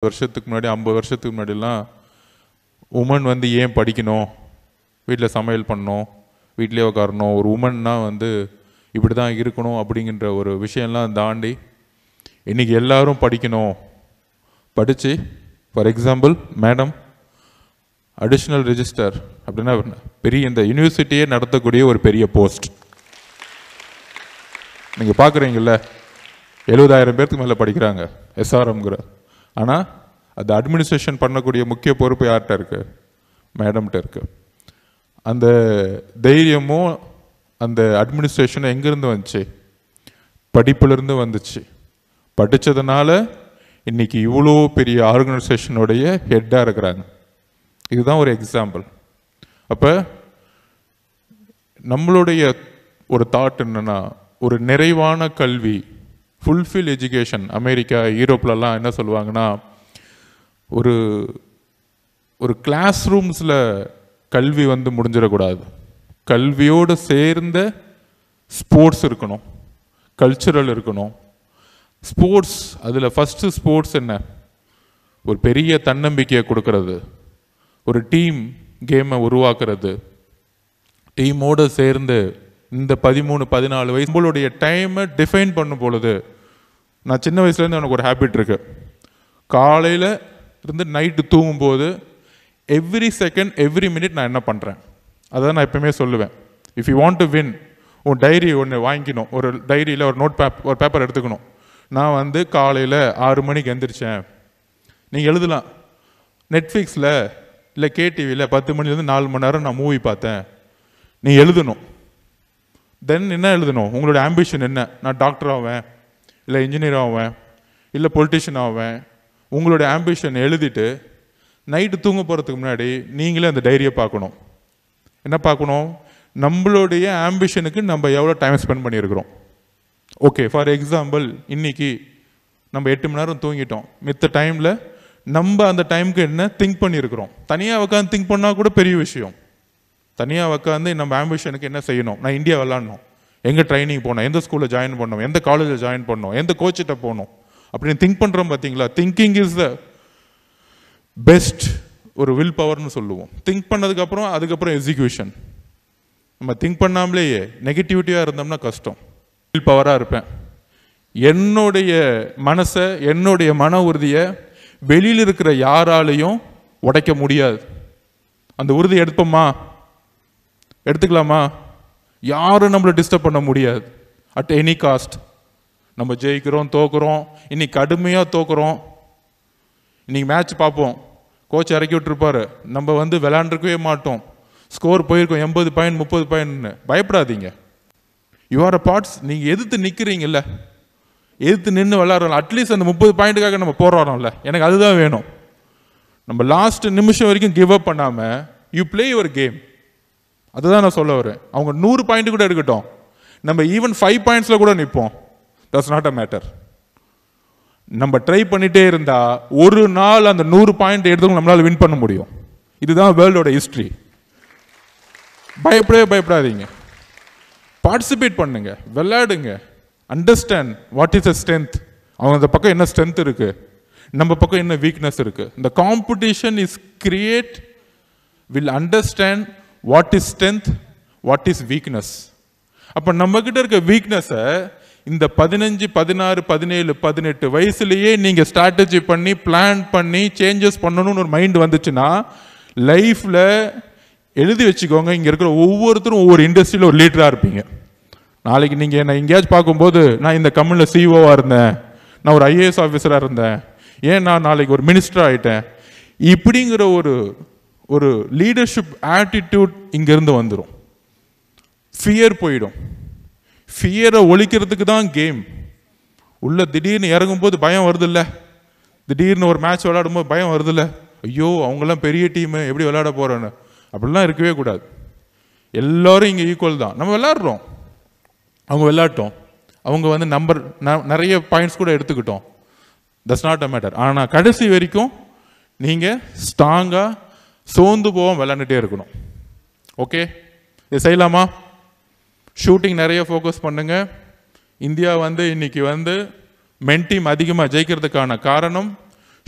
வருஷத்துக்கு முன்னாடி 50 வருஷத்துக்கு முன்னாடிலாம் உமன் வந்து ஏன் படிக்கணும், வீட்டில் சமையல் பண்ணணும், வீட்டிலே உட்காரணும், ஒரு உமன்னா வந்து இப்படி தான் இருக்கணும் அப்படிங்கிற ஒரு விஷயம்லாம் தாண்டி இன்றைக்கி எல்லாரும் படிக்கணும். படித்து for example madam additional register அப்படின்னா பெரிய இந்த யூனிவர்சிட்டியே நடத்தக்கூடிய ஒரு பெரிய போஸ்ட். நீங்கள் பார்க்குறீங்கள 70,000 பேருக்கு மேலே படிக்கிறாங்க எஸ்ஆர்எம்ங்கிற. ஆனால் அது அட்மினிஸ்ட்ரேஷன் பண்ணக்கூடிய முக்கிய பொறுப்பு யார்கிட்ட இருக்குது? மேடம்கிட்ட இருக்குது. அந்த தைரியமும் அந்த அட்மினிஸ்ட்ரேஷனும் எங்கேருந்து வந்துச்சு? படிப்புலேருந்து வந்துச்சு. படித்ததுனால இன்றைக்கி இவ்வளோ பெரிய ஆர்கனைசேஷனுடைய ஹெட்டாக இருக்கிறாங்க. இதுதான் ஒரு எக்ஸாம்பிள். அப்போ நம்மளுடைய ஒரு தாட் என்னென்னா, ஒரு நிறைவான கல்வி, ஃபுல்ஃபில் எஜுகேஷன். அமெரிக்கா யூரோப்லலாம் என்ன சொல்லுவாங்கன்னா, ஒரு ஒரு கிளாஸ் ரூம்ஸில் கல்வி வந்து முடிஞ்சிடக்கூடாது. கல்வியோடு சேர்ந்த ஸ்போர்ட்ஸ் இருக்கணும், கல்ச்சுரல் இருக்கணும். ஸ்போர்ட்ஸ், அதில் ஃபஸ்ட்டு ஸ்போர்ட்ஸ் என்ன? ஒரு பெரிய தன்னம்பிக்கையை கொடுக்கறது, ஒரு டீம் கேமை உருவாக்குறது, டீமோடு சேர்ந்து இந்த 13-14 வயசு நம்மளுடைய டைமை டிஃபைன் பண்ணும் பொழுது, நான் சின்ன வயசுலேருந்து எனக்கு ஒரு ஹேபிட் இருக்குது. காலையில் இருந்து நைட்டு தூங்கும்போது எவ்ரி செகண்ட் எவ்ரி மினிட் நான் என்ன பண்ணுறேன் அதை நான் எப்பவுமே சொல்லுவேன். If you want to win, உன் டைரி ஒன்று வாங்கிக்கணும். ஒரு டைரியில் ஒரு பேப்பர் எடுத்துக்கணும். நான் வந்து காலையில் 6 மணிக்கு எந்திரிச்சேன். நீங்கள் எழுதலாம், நெட்ஃப்ளிக்ஸில் இல்லை கேடிவியில் 10 மணிலேருந்து 4 மணி நேரம் நான் மூவி பார்த்தேன். நீ எழுதணும். தென் என்ன எழுதணும்? உங்களோட ஆம்பிஷன் என்ன? நான் டாக்டர் ஆவேன், இல்லை இன்ஜினியர் ஆவேன், இல்லை பொலிட்டிஷியன் ஆவேன். உங்களோட ஆம்பிஷன் எழுதிட்டு நைட்டு தூங்க போகிறதுக்கு முன்னாடி நீங்களே அந்த டைரியை பார்க்கணும். என்ன பார்க்கணும்? நம்மளுடைய ஆம்பிஷனுக்கு நம்ம எவ்வளோ டைம் ஸ்பெண்ட் பண்ணியிருக்கிறோம். ஓகே, ஃபார் எக்ஸாம்பிள் இன்றைக்கி நம்ம 8 மணி நேரம் தூங்கிட்டோம். மித்த டைமில் நம்ம அந்த டைமுக்கு என்ன திங்க் பண்ணியிருக்கிறோம். தனியாக உட்காந்து திங்க் பண்ணால் கூட பெரிய விஷயம். தனியாக உட்காந்து நம்ம ஆம்பிஷனுக்கு என்ன செய்யணும்? நான் இந்தியா விளாட்ணும், எங்கே ட்ரைனிங் போனோம், எந்த ஸ்கூலில் ஜாயின் பண்ணோம், எந்த காலேஜில் ஜாயின் பண்ணோம், எந்த கோச்சிட்ட போகணும் அப்படின்னு திங்க் பண்ணுறோம். பார்த்தீங்களா? திங்கிங் இஸ் த பெஸ்ட் ஒரு வில் பவர்னு சொல்லுவோம். திங்க் பண்ணதுக்கப்புறம் அதுக்கப்புறம் எக்ஸிக்யூஷன். நம்ம திங்க் பண்ணாமலேயே நெகட்டிவிட்டியாக இருந்தோம்னா கஷ்டம். வில் பவராக இருப்பேன். என்னுடைய மனசை, என்னுடைய மன உறுதியை வெளியில் இருக்கிற யாராலையும் உடைக்க முடியாது. அந்த உறுதி எடுப்போமா, எடுத்துக்கலாமா? யாரும் நம்மளை டிஸ்டர்ப் பண்ண முடியாது. At any cost. நம்ம ஜெயிக்கிறோம், தோக்குறோம். இன்னைக்கு கடுமையாக தோக்குறோம். இன்னைக்கு மேட்ச் பார்ப்போம், கோச் இறக்கி விட்டுருப்பாரு, நம்ம வந்து விளையாண்டுருக்கவே மாட்டோம். ஸ்கோர் போயிருக்கோம் 80 பாயிண்ட் 30 பாயிண்ட்னு. பயப்படாதீங்க. You are a parts. நீங்கள் எதிர்த்து நிற்கிறீங்கல்ல, எதிர்த்து நின்று விளையாடுறோம். அட்லீஸ்ட் அந்த 30 பாயிண்ட்டுக்காக நம்ம போராடுறோம்ல, எனக்கு அதுதான் வேணும். நம்ம லாஸ்ட் நிமிஷம் வரைக்கும் கிவ் அப் பண்ணாமல் யூ பிளே யுவர் கேம். அதுதான் நான் சொல்ல வரேன். அவங்க 100 பாயிண்ட் கூட எடுக்கட்டும், நம்ம ஈவன் 5 பாயிண்ட்ஸில் கூட நிற்போம். That's not a matter. நம்ம ட்ரை பண்ணிகிட்டே இருந்தால் ஒரு நாள் அந்த 100 பாயிண்ட் எடுத்து நம்மளால் வின் பண்ண முடியும். இதுதான் வேர்ல்டோட ஹிஸ்ட்ரி. பயப்படாதீங்க. பார்ட்டிசிபேட் பண்ணுங்க, விளையாடுங்க. Understand what is a strength. அவங்க அந்த பக்கம் என்ன ஸ்ட்ரென்த் இருக்குது, நம்ம பக்கம் என்ன வீக்னஸ் இருக்குது. இந்த competition is create will understand what is strength, what is weakness. அப்போ நம்மக்கிட்ட இருக்க வீக்னஸை இந்த 15, 16, 17, 18 வயசுலேயே நீங்கள் ஸ்ட்ராட்டஜி பண்ணி பிளான் பண்ணி சேஞ்சஸ் பண்ணணும்னு ஒரு மைண்ட் வந்துச்சுன்னா லைஃப்பில் எழுதி வச்சுக்கோங்க. இங்கே இருக்கிற ஒவ்வொருத்தரும் ஒவ்வொரு இண்டஸ்ட்ரியில் ஒரு லீடராக இருப்பீங்க. நாளைக்கு நீங்கள் என்னை எங்கேயாச்சும் பார்க்கும்போது, நான் இந்த கம்பெனியில் சிஓவாக இருந்தேன், நான் ஒரு ஐஏஎஸ் ஆஃபீஸராக இருந்தேன், ஏன் நான் நாளைக்கு ஒரு மினிஸ்டர் ஆகிட்டேன், இப்படிங்கிற ஒரு லீடர்ஷிப் ஆட்டிடியூட் இங்கேருந்து வந்துடும். ஃபியர் போயிடும். ஃபியரை ஒழிக்கிறதுக்கு தான் கேம். உள்ள திடீர்னு இறங்கும்போது பயம் வருதில்ல, திடீர்னு ஒரு மேட்ச் விளையாடும்போது பயம் வருதில்ல, ஐயோ அவங்கெல்லாம் பெரிய டீமு எப்படி விளையாட போகிறோன்னு. அப்படிலாம் இருக்கவே கூடாது. எல்லோரும் இங்கே ஈக்குவல் தான். நம்ம விளையாடுறோம், அவங்க விளையாட்டோம். அவங்க வந்து நிறைய பாயிண்ட்ஸ் கூட எடுத்துக்கிட்டோம். That's not a matter. ஆனால் கடைசி வரைக்கும் நீங்கள் ஸ்ட்ராங்காக சோர்ந்து போவோம் விளையாண்டுட்டே இருக்கணும். ஓகே, இது செய்யலாமா? ஷூட்டிங் நிறைய ஃபோக்கஸ் பண்ணுங்க. இந்தியா வந்து இன்னைக்கு வந்து மென் டீம் அதிகமாக ஜெயிக்கிறதுக்கான காரணம்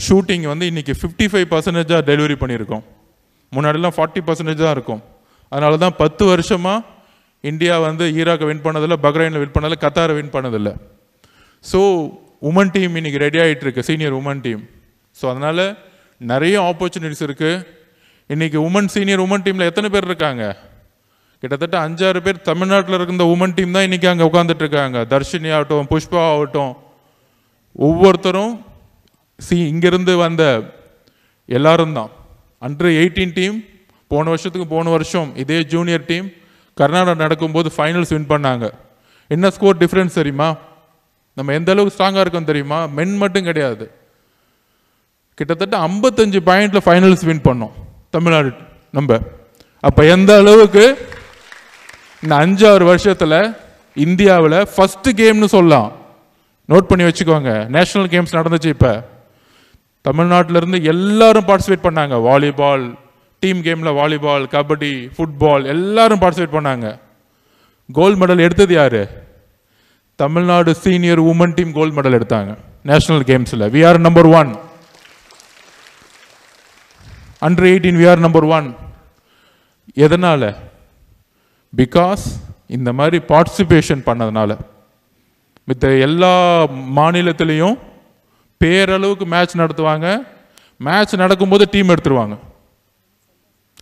ஷூட்டிங் வந்து இன்றைக்கி 55% டெலிவரி பண்ணியிருக்கோம். முன்னாடிலாம் 40% தான் இருக்கும். அதனால தான் 10 வருஷமாக இந்தியா வந்து ஈராக்கை வின் பண்ணதில்லை, பக்ரைனில் வின் பண்ணதில்லை, கத்தாரை வின் பண்ணதில்லை. ஸோ உமன் டீம் இன்றைக்கி ரெடி ஆகிட்டு இருக்கு, சீனியர் உமன் டீம். ஸோ அதனால் நிறைய ஆப்பர்ச்சுனிட்டிஸ் இருக்குது. இன்றைக்கி சீனியர் உமன் டீமில் எத்தனை பேர் இருக்காங்க? கிட்டத்தட்ட 5-6 பேர் தமிழ்நாட்டில் இருந்த உமன் டீம் தான் இன்றைக்கி அங்கே உட்காந்துட்டு இருக்காங்க. தர்ஷினி ஆகட்டும், புஷ்பா ஆகட்டும், ஒவ்வொருத்தரும் இங்கேருந்து வந்த எல்லாரும் தான். அண்டர் 18 டீம் போன வருஷம் இதே ஜூனியர் டீம் கர்நாடகா நடக்கும்போது ஃபைனல்ஸ் வின் பண்ணாங்க. என்ன ஸ்கோர் டிஃப்ரென்ஸ் தெரியுமா? நம்ம எந்த அளவுக்கு ஸ்ட்ராங்காக இருக்கோம் தெரியுமா? மென் மட்டும் கிடையாது, கிட்டத்தட்ட 55 பாயிண்டில் ஃபைனல்ஸ் வின் பண்ணோம் தமிழ்நாடு நம்ம. அப்போ எந்த அளவுக்கு இந்த 5-6 வருஷத்தில் இந்தியாவில் ஃபஸ்ட்டு கேம்னு சொல்லலாம். நோட் பண்ணி வச்சுக்கோங்க, நேஷனல் கேம்ஸ் நடந்துச்சு. இப்போ தமிழ்நாட்டிலேருந்து எல்லாரும் பார்ட்டிசிபேட் பண்ணாங்க. வாலிபால் டீம் கேமில் வாலிபால், கபடி, ஃபுட்பால் எல்லாரும் பார்ட்டிசிபேட் பண்ணாங்க. கோல்டு மெடல் எடுத்தது யார்? Tamil Nadu senior women team gold medal எடுத்தாங்க நேஷனல் கேம்ஸில். We are number 1. Under 18 we are number 1. எதனால்? பிகாஸ் இந்த மாதிரி பார்ட்டிசிபேஷன் பண்ணதுனால. மித்த எல்லா மாநிலத்திலையும் பேரளவுக்கு மேட்ச் நடத்துவாங்க. மேட்ச் நடக்கும்போது டீம் எடுத்துருவாங்க,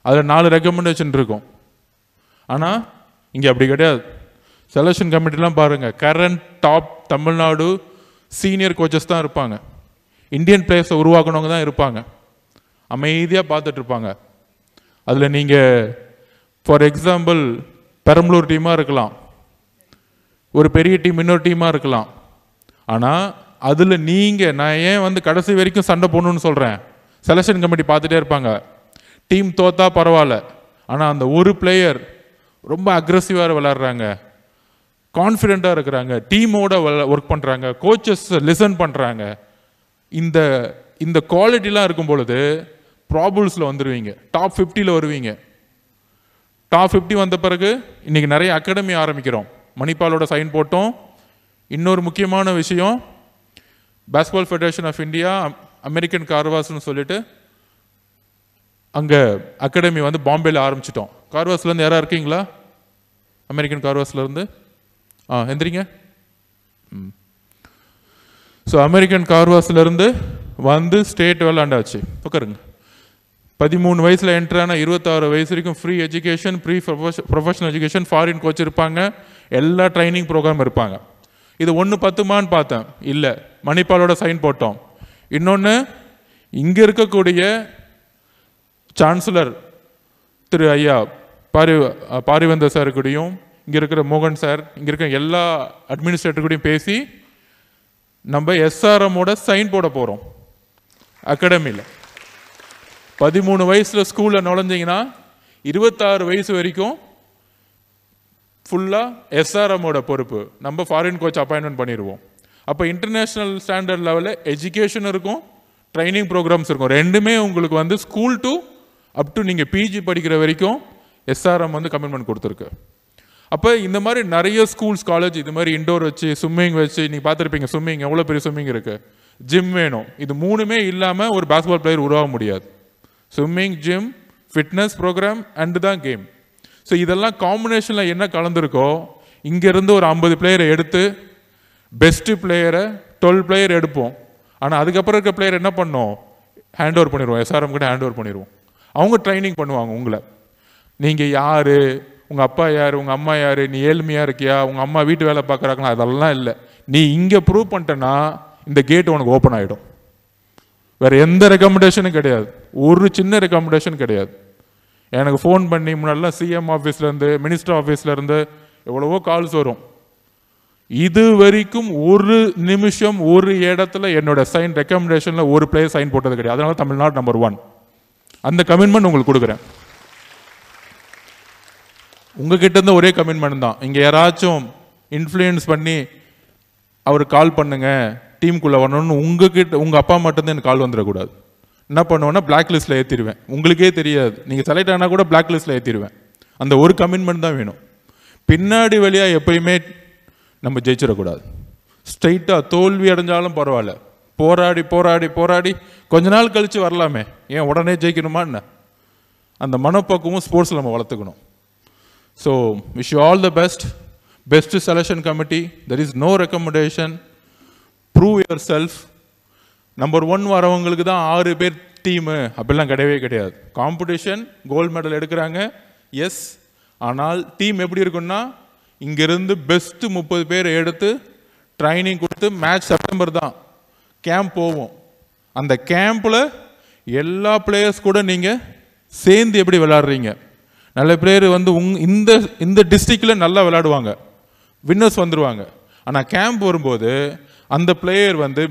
அதில் 4 ரெக்கமெண்டேஷன் இருக்கும். ஆனால் இங்கே அப்படி கிடையாது. செலெக்ஷன் கமிட்டிலாம் பாருங்கள், current top Tamil Nadu senior coaches தான் இருப்பாங்க. இந்தியன் பிளேயர்ஸை உருவாக்கணவங்க தான் இருப்பாங்க. அமைதியாக பார்த்துட்டு இருப்பாங்க. அதில் நீங்கள் ஃபார் எக்ஸாம்பிள் பெரம்பலூர் டீமாக இருக்கலாம், ஒரு பெரிய டீம் இன்னொரு டீமாக இருக்கலாம். ஆனால் அதில் நான் ஏன் வந்து கடைசி வரைக்கும் சண்டை போடணும்னு சொல்கிறேன், செலெக்ஷன் கமிட்டி பார்த்துட்டே இருப்பாங்க. டீம் தோத்தா பரவாயில்ல, ஆனால் அந்த ஒரு பிளேயர் ரொம்ப அக்ரெசிவாக விளையாடுறாங்க, கான்ஃபிடெண்ட்டாக இருக்கிறாங்க, டீமோட ஒர்க் பண்ணுறாங்க, கோச்சஸ் லிசன் பண்ணுறாங்க. இந்த குவாலிட்டிலாம் இருக்கும் பொழுது ப்ராபுல்ஸில் வந்துடுவீங்க, டாப் 50 வருவீங்க. டாப் 50 வந்த பிறகு இன்றைக்கி நிறைய அகாடமி ஆரம்பிக்கிறோம். மணிப்பாலோட சைன் போட்டோம். இன்னொரு முக்கியமான விஷயம், basketball federation of India American கார்வாஸ்ன்னு சொல்லிட்டு அங்கே அகாடமி வந்து பாம்பேயில் ஆரம்பிச்சிட்டோம். கார்வாஸ்லேருந்து யாராக இருக்கீங்களா? அமெரிக்கன் கார்வாஸ்லேருந்து எந்திரிங்க. ஸோ அமெரிக்கன் கார்வாஸ்லேருந்து வந்து ஸ்டேட் விளாண்டாச்சு. உட்காருங்க. 13 வயசில் என்ட்ரான 26 வயசு வரைக்கும் free education, professional education, foreign coach இருப்பாங்க, எல்லா ட்ரைனிங் ப்ரோக்ராம் இருப்பாங்க. இது 1 10மான்னு பார்த்தேன், இல்லை, மணிப்பாலோட சைன் போட்டோம். இன்னொன்று, இங்கே இருக்கக்கூடிய சான்சலர் திரு ஐயா பாரிவேந்தர் சார் கூடயும், இங்கே இருக்கிற மோகன் சார், இங்கே இருக்கிற எல்லா அட்மினிஸ்ட்ரேட்டர் கூடயும் பேசி நம்ம எஸ்ஆர்எம்மோட சைன் போட போகிறோம். அகாடமியில் 13 வயசில் ஸ்கூலில் நுழைஞ்சிங்கன்னா 26 வயசு வரைக்கும் ஃபுல்லாக எஸ்ஆர்எம்மோட பொறுப்பு. நம்ம ஃபாரின் கோச் அப்பாயின்மெண்ட் பண்ணிடுவோம். அப்போ இன்டர்நேஷ்னல் ஸ்டாண்டர்ட் லெவலில் எஜுகேஷன் இருக்கும், ட்ரைனிங் ப்ரோக்ராம்ஸ் இருக்கும். ரெண்டுமே உங்களுக்கு வந்து ஸ்கூல் டு அப் டு நீங்கள் பிஜி படிக்கிற வரைக்கும் எஸ்ஆர்எம் வந்து கமிட்மெண்ட் கொடுத்துருக்கு. அப்போ இந்த மாதிரி நிறைய ஸ்கூல்ஸ், காலேஜ் இது மாதிரி இண்டோர் வச்சு, ஸ்விம்மிங் வச்சு, நீங்கள் பார்த்துருப்பீங்க ஸ்விம்மிங் எவ்வளோ பெரிய ஸ்விம்மிங் இருக்குது, ஜிம் வேணும். இது 3மே இல்லாமல் ஒரு பாஸ்கெட்பால் பிளேயர் உருவாக முடியாது. Swimming, gym, fitness program and தான் கேம். ஸோ இதெல்லாம் காம்பினேஷனில் என்ன கலந்துருக்கோ, இங்கேருந்து ஒரு 50 பிளேயரை எடுத்து பெஸ்ட்டு பிளேயரை 12 பிளேயர் எடுப்போம். ஆனால் அதுக்கப்புறம் இருக்க பிளேயர் என்ன பண்ணோம், ஹேண்ட் ஓவர் பண்ணிடுவோம், எஸ்ஆர்எம் கிட்ட ஹேண்ட் ஓவர் பண்ணிடுவோம். அவங்க ட்ரைனிங் பண்ணுவாங்க உங்களை. நீங்கள் யார், உங்கள் அப்பா யார், உங்கள் அம்மா யார், நீ ஏழ்மையாக இருக்கியா, உங்கள் அம்மா வீட்டு வேலை பார்க்குறாங்களா, அதெல்லாம் இல்லை. நீ இங்கே ப்ரூவ் பண்ணிட்டேன்னா இந்த கேட் உனக்கு ஓப்பன் ஆகிடும். வேறு எந்த ரெக்கமெண்டேஷனும் கிடையாது, ஒரு சின்ன ரெக்கமெண்டேஷன் கிடையாது. எனக்கு ஃபோன் பண்ணி முன்னாடிலாம் சிஎம் ஆஃபீஸ்லேருந்து, மினிஸ்டர் ஆஃபீஸ்லேருந்து எவ்வளவோ கால்ஸ் வரும். இது வரைக்கும் ஒரு நிமிஷம் ஒரு இடத்துல என்னோட சைன் ரெக்கமெண்டேஷனில் ஒரு பிளேயர் சைன் போட்டது கிடையாது. அதனால தமிழ்நாடு நம்பர் 1. அந்த கமிட்மெண்ட் உங்களுக்கு கொடுக்குறேன். உங்ககிட்ட இருந்து ஒரே கமிட்மெண்ட் தான். இங்கே யாராச்சும் இன்ஃப்ளூயன்ஸ் பண்ணி அவர் கால் பண்ணுங்க டீமுக்குள்ளே வரணும்னு உங்கள் அப்பா மட்டும்தான் எனக்கு கால் வந்துடக்கூடாது. என்ன பண்ணுவேன்னா பிளாக் லிஸ்ட்டில் ஏற்றிடுவேன். உங்களுக்கே தெரியாது, நீங்கள் செலக்ட் ஆனால் கூட பிளாக் லிஸ்ட்டில் ஏற்றிடுவேன். அந்த ஒரு கமிட்மெண்ட் தான் வேணும். பின்னாடி வழியாக எப்பயுமே நம்ம ஜெயிச்சிடக்கூடாது. ஸ்ட்ரைட்டாக தோல்வி அடைஞ்சாலும் பரவாயில்ல, போராடி போராடி போராடி கொஞ்ச நாள் கழித்து வரலாமே, ஏன் உடனே ஜெயிக்கணுமா என்ன? அந்த மனப்பக்குவம் ஸ்போர்ட்ஸில் நம்ம வளர்த்துக்கணும். So wish you all the best. Best selection committee, there is no recommendation. Prove yourself. Number 1 வரவங்களுக்கு தான் 6 பேர் டீமு அப்படிலாம் கிடையவே கிடையாது. காம்படிஷன் கோல்டு மெடல் எடுக்கிறாங்க, எஸ். ஆனால் டீம் எப்படி இருக்குன்னா, இங்கேருந்து பெஸ்ட்டு 30 பேர் எடுத்து ட்ரைனிங் கொடுத்து மேட்ச் செப்டம்பர் தான் கேம்ப் போவோம். அந்த கேம்பில் எல்லா பிளேயர்ஸ் கூட நீங்கள் சேர்ந்து எப்படி விளையாடுறீங்க. நல்ல பிளேயர் வந்து இந்த டிஸ்ட்ரிக்டில் நல்லா விளையாடுவாங்க, வின்னர்ஸ் வந்துடுவாங்க. ஆனால் கேம்ப் வரும்போது அந்த பிளேயர் வந்து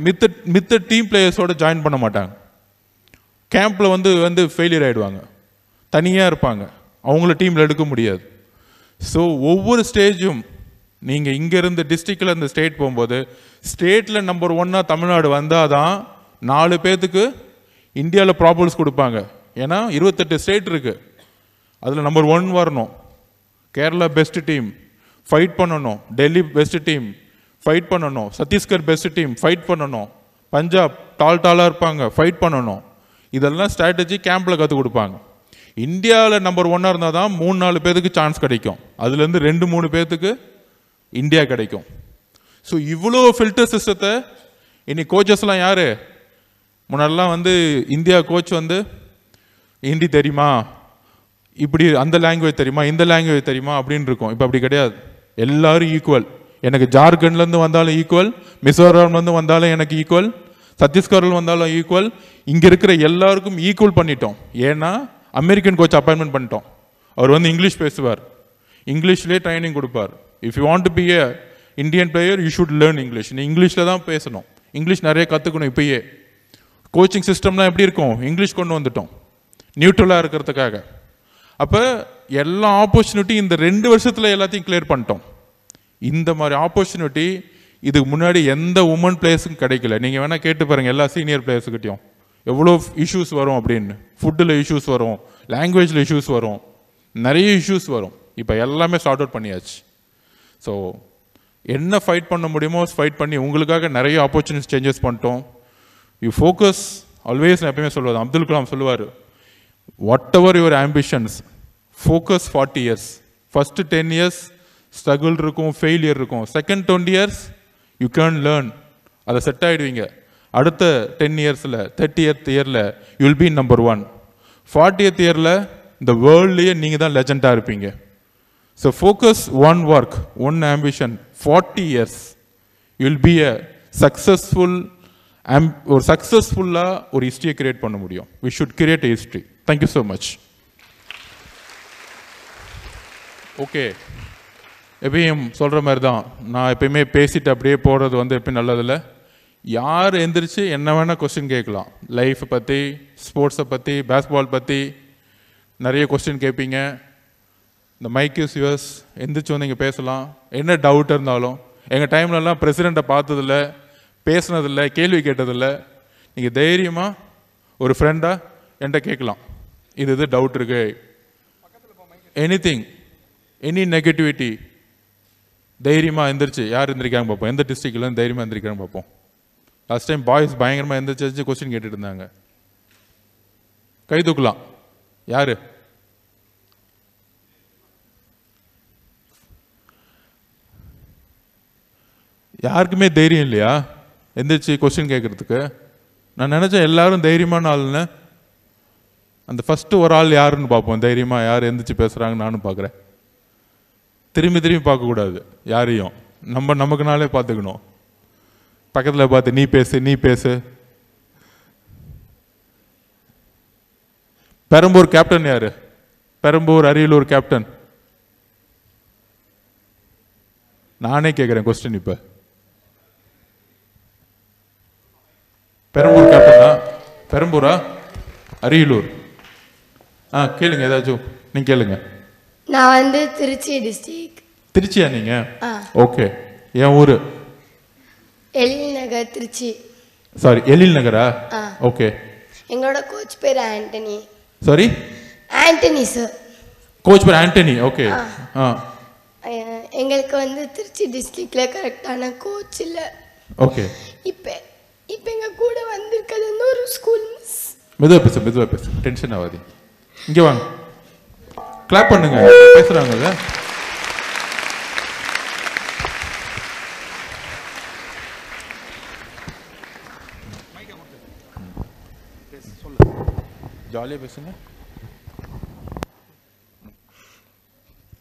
மித்த டீம் பிளேயர்ஸோட ஜாயின் பண்ண மாட்டாங்க. கேம்பில் வந்து ஃபெயிலியர் ஆகிடுவாங்க, தனியாக இருப்பாங்க, அவங்கள டீமில் எடுக்க முடியாது. ஸோ ஒவ்வொரு ஸ்டேஜும் நீங்கள் இங்கேருந்து டிஸ்ட்ரிக்டில் இந்த ஸ்டேட் போகும்போது, ஸ்டேட்டில் நம்பர் 1 தமிழ்நாடு வந்தால் தான் 4 பேர்த்துக்கு இந்தியாவில் ப்ராபல்ஸ் கொடுப்பாங்க. ஏன்னா 28 ஸ்டேட் இருக்குது, அதில் நம்பர் 1 வரணும். கேரளா பெஸ்ட் டீம் ஃபைட் பண்ணணும், டெல்லி பெஸ்ட் டீம் ஃபைட் பண்ணணும், சத்தீஸ்கர் பெஸ்ட் டீம் ஃபைட் பண்ணணும், பஞ்சாப் டாலாக இருப்பாங்க ஃபைட் பண்ணணும். இதெல்லாம் ஸ்ட்ராட்டஜி கேம்பில் கற்றுக் கொடுப்பாங்க. இந்தியாவில் நம்பர் 1 இருந்தால் தான் 3-4 பேருக்கு சான்ஸ் கிடைக்கும், அதுலேருந்து 2-3 பேர்த்துக்கு இந்தியா கிடைக்கும். ஸோ இவ்வளோ ஃபில்டர் சிஸ்டத்தை இன்னைக்கு கோச்சஸ்லாம் யார்? முன்னாடிலாம் வந்து இந்தியா கோச் வந்து ஹிந்தி தெரியுமா, இப்படி அந்த லாங்குவேஜ் தெரியுமா, இந்த லாங்குவேஜ் தெரியுமா அப்படின்னு இருக்கும். இப்போ அப்படி கிடையாது, எல்லாரும் ஈக்குவல். எனக்கு ஜார்க்கண்ட்லேருந்து வந்தாலும் ஈக்குவல், மிசோரம்லேருந்து வந்தாலும் எனக்கு ஈக்குவல், சத்தீஸ்கரில் வந்தாலும் ஈக்குவல். இங்கே இருக்கிற எல்லாருக்கும் ஈக்குவல் பண்ணிட்டோம். ஏன்னா அமெரிக்கன் கோச் அப்பாயின்மெண்ட் பண்ணிட்டோம். அவர் வந்து இங்கிலீஷ் பேசுவார், இங்கிலீஷ்லேயே ட்ரைனிங் கொடுப்பார். If you want to be a Indian player you should learn English. நீ இங்கிலீஷில் தான் பேசணும், இங்கிலீஷ் நிறைய கற்றுக்கணும். இப்போயே கோச்சிங் சிஸ்டம்லாம் எப்படி இருக்கும், இங்கிலீஷ் கொண்டு வந்துட்டோம் நியூட்ரலாக இருக்கிறதுக்காக. அப்போ எல்லா ஆப்பர்ச்சுனிட்டி இந்த 2 வருஷத்தில் எல்லாத்தையும் கிளியர் பண்ணிட்டோம். இந்த மாதிரி ஆப்பர்ச்சுனிட்டி இதுக்கு முன்னாடி எந்த உமன் பிளேயர்ஸுக்கும் கிடைக்கல. நீங்கள் வேணால் கேட்டு பாருங்கள் எல்லா சீனியர் பிளேயர்ஸுக்கிட்டையும் எவ்வளோ இஷ்யூஸ் வரும் அப்படின்னு. ஃபுட்டில் இஷ்யூஸ் வரும், லாங்குவேஜில் இஷ்யூஸ் வரும், நிறைய இஷ்யூஸ் வரும். இப்போ எல்லாமே சார்ட் அவுட் பண்ணியாச்சு. ஸோ என்ன ஃபைட் பண்ண முடியுமோ ஃபைட் பண்ணி உங்களுக்காக நிறைய ஆப்பர்ச்சுனிட்டிஸ் சேஞ்சஸ் பண்ணிட்டோம். You focus always. நான் எப்பயுமே சொல்லுவது, அப்துல் கலாம் சொல்லுவார், whatever your ambitions focus 40 years. First 10 years struggle இருக்கும், ஃபெயிலியர் இருக்கும். Second 20 years you can learn, அதை செட் ஆகிடுவீங்க. அடுத்த 10 yearsல 30th yearல you will be number 1. 40th yearல இந்த வேர்ல்ட்லேயே நீங்கள் தான் லெஜெண்டாக இருப்பீங்க. So focus one work, one ambition. 40 years you will be a successful. ஒரு சக்ஸஸ்ஃபுல்லாக ஒரு ஹிஸ்ட்ரியை கிரியேட் பண்ண முடியும். We should create a history. Thank you so much. Okay, எப்பயும் சொல்கிற மாதிரி தான், நான் எப்பயுமே பேசிட்டு அப்படியே போகிறது வந்து எப்பயும் நல்லதில்லை. யார் எந்திரிச்சு என்ன வேணால் கொஸ்டின் கேட்கலாம். லைஃப்பை பற்றி, ஸ்போர்ட்ஸை பற்றி, பேஸ்பால் பற்றி நிறைய கொஸ்டின் கேட்பீங்க. இந்த மைக் இஸ் யுவர்ஸ், எந்திரிச்சு வந்து இங்கே பேசலாம். என்ன டவுட் இருந்தாலும். எங்கள் டைம்லலாம் பிரசிடெண்ட்டை பார்த்ததில்ல, பேசுனதில்லை, கேள்வி கேட்டதில்லை. நீங்கள் தைரியமாக ஒரு ஃப்ரெண்டாக என்கிட்ட கேட்கலாம், இது டவுட் இருக்கு, எனிதிங், எனி நெகட்டிவிட்டி. தைரியமாக எந்திரிச்சு, யார் எந்திரிக்காங்க பார்ப்போம், எந்த டிஸ்ட்ரிக்டில் தைரியமாக எந்திரிக்கிறாங்க பார்ப்போம். லாஸ்ட் டைம் பாய்ஸ் பயங்கரமாக எந்திரிச்சு கொஸ்டின் கேட்டுட்டு இருந்தாங்க. கை தூக்கலாம். யார்? யாருக்குமே தைரியம் இல்லையா எந்திரிச்சு கொஸ்டின் கேட்குறதுக்கு? நான் நினச்சேன் எல்லாரும் தைரியமான ஆளுன்னு. அந்த ஃபஸ்ட்டு ஒரு ஆள் யாருன்னு பார்ப்போம், தைரியமாக யார் எந்திரிச்சு பேசுகிறாங்கன்னு நானும் பார்க்குறேன். திரும்பி திரும்பி பார்க்கக்கூடாது யாரையும், நமக்குனாலே பார்த்துக்கணும். பக்கத்தில் பார்த்து நீ பேசு, நீ பேசு. பெரம்பூர் கேப்டன் யார்? பெரம்பூர் அரியலூர் கேப்டன். நானே கேட்குறேன் கொஸ்டின். இப்போ பெரம்பூர் கேப்டனா? பெரம்பூரா அரியலூர்? கேளுங்க, ஏதாச்சும் நீங்கள் கேளுங்க. நான் வந்து திருச்சி டிஸ்ட்ரிக்ட். திருச்சியா நீங்கள்? ஓகே. என் ஊர் எழில் நகர், திருச்சி. சாரி, எழில் நகரா? ஓகே. எங்களோட கோச் பேர் Antony. Sorry, Antony sir. Coach பேர் ஆண்டனி. ஓகே. எங்களுக்கு வந்து திருச்சி டிஸ்ட்ரிக்ட்ல கரெக்டான கோச் இல்லை. ஓகே. இப்போ இப்போ எங்கள் கூட வந்திருக்கிறது வந்து ஒரு ஸ்கூல் மிஸ். மெதுவாக பேசு, டென்ஷன் ஆகாது. இங்கே வாங்க, கிளாப் பண்ணுங்க, பேசுகிறாங்க. ஜாலியாக பேசுங்க.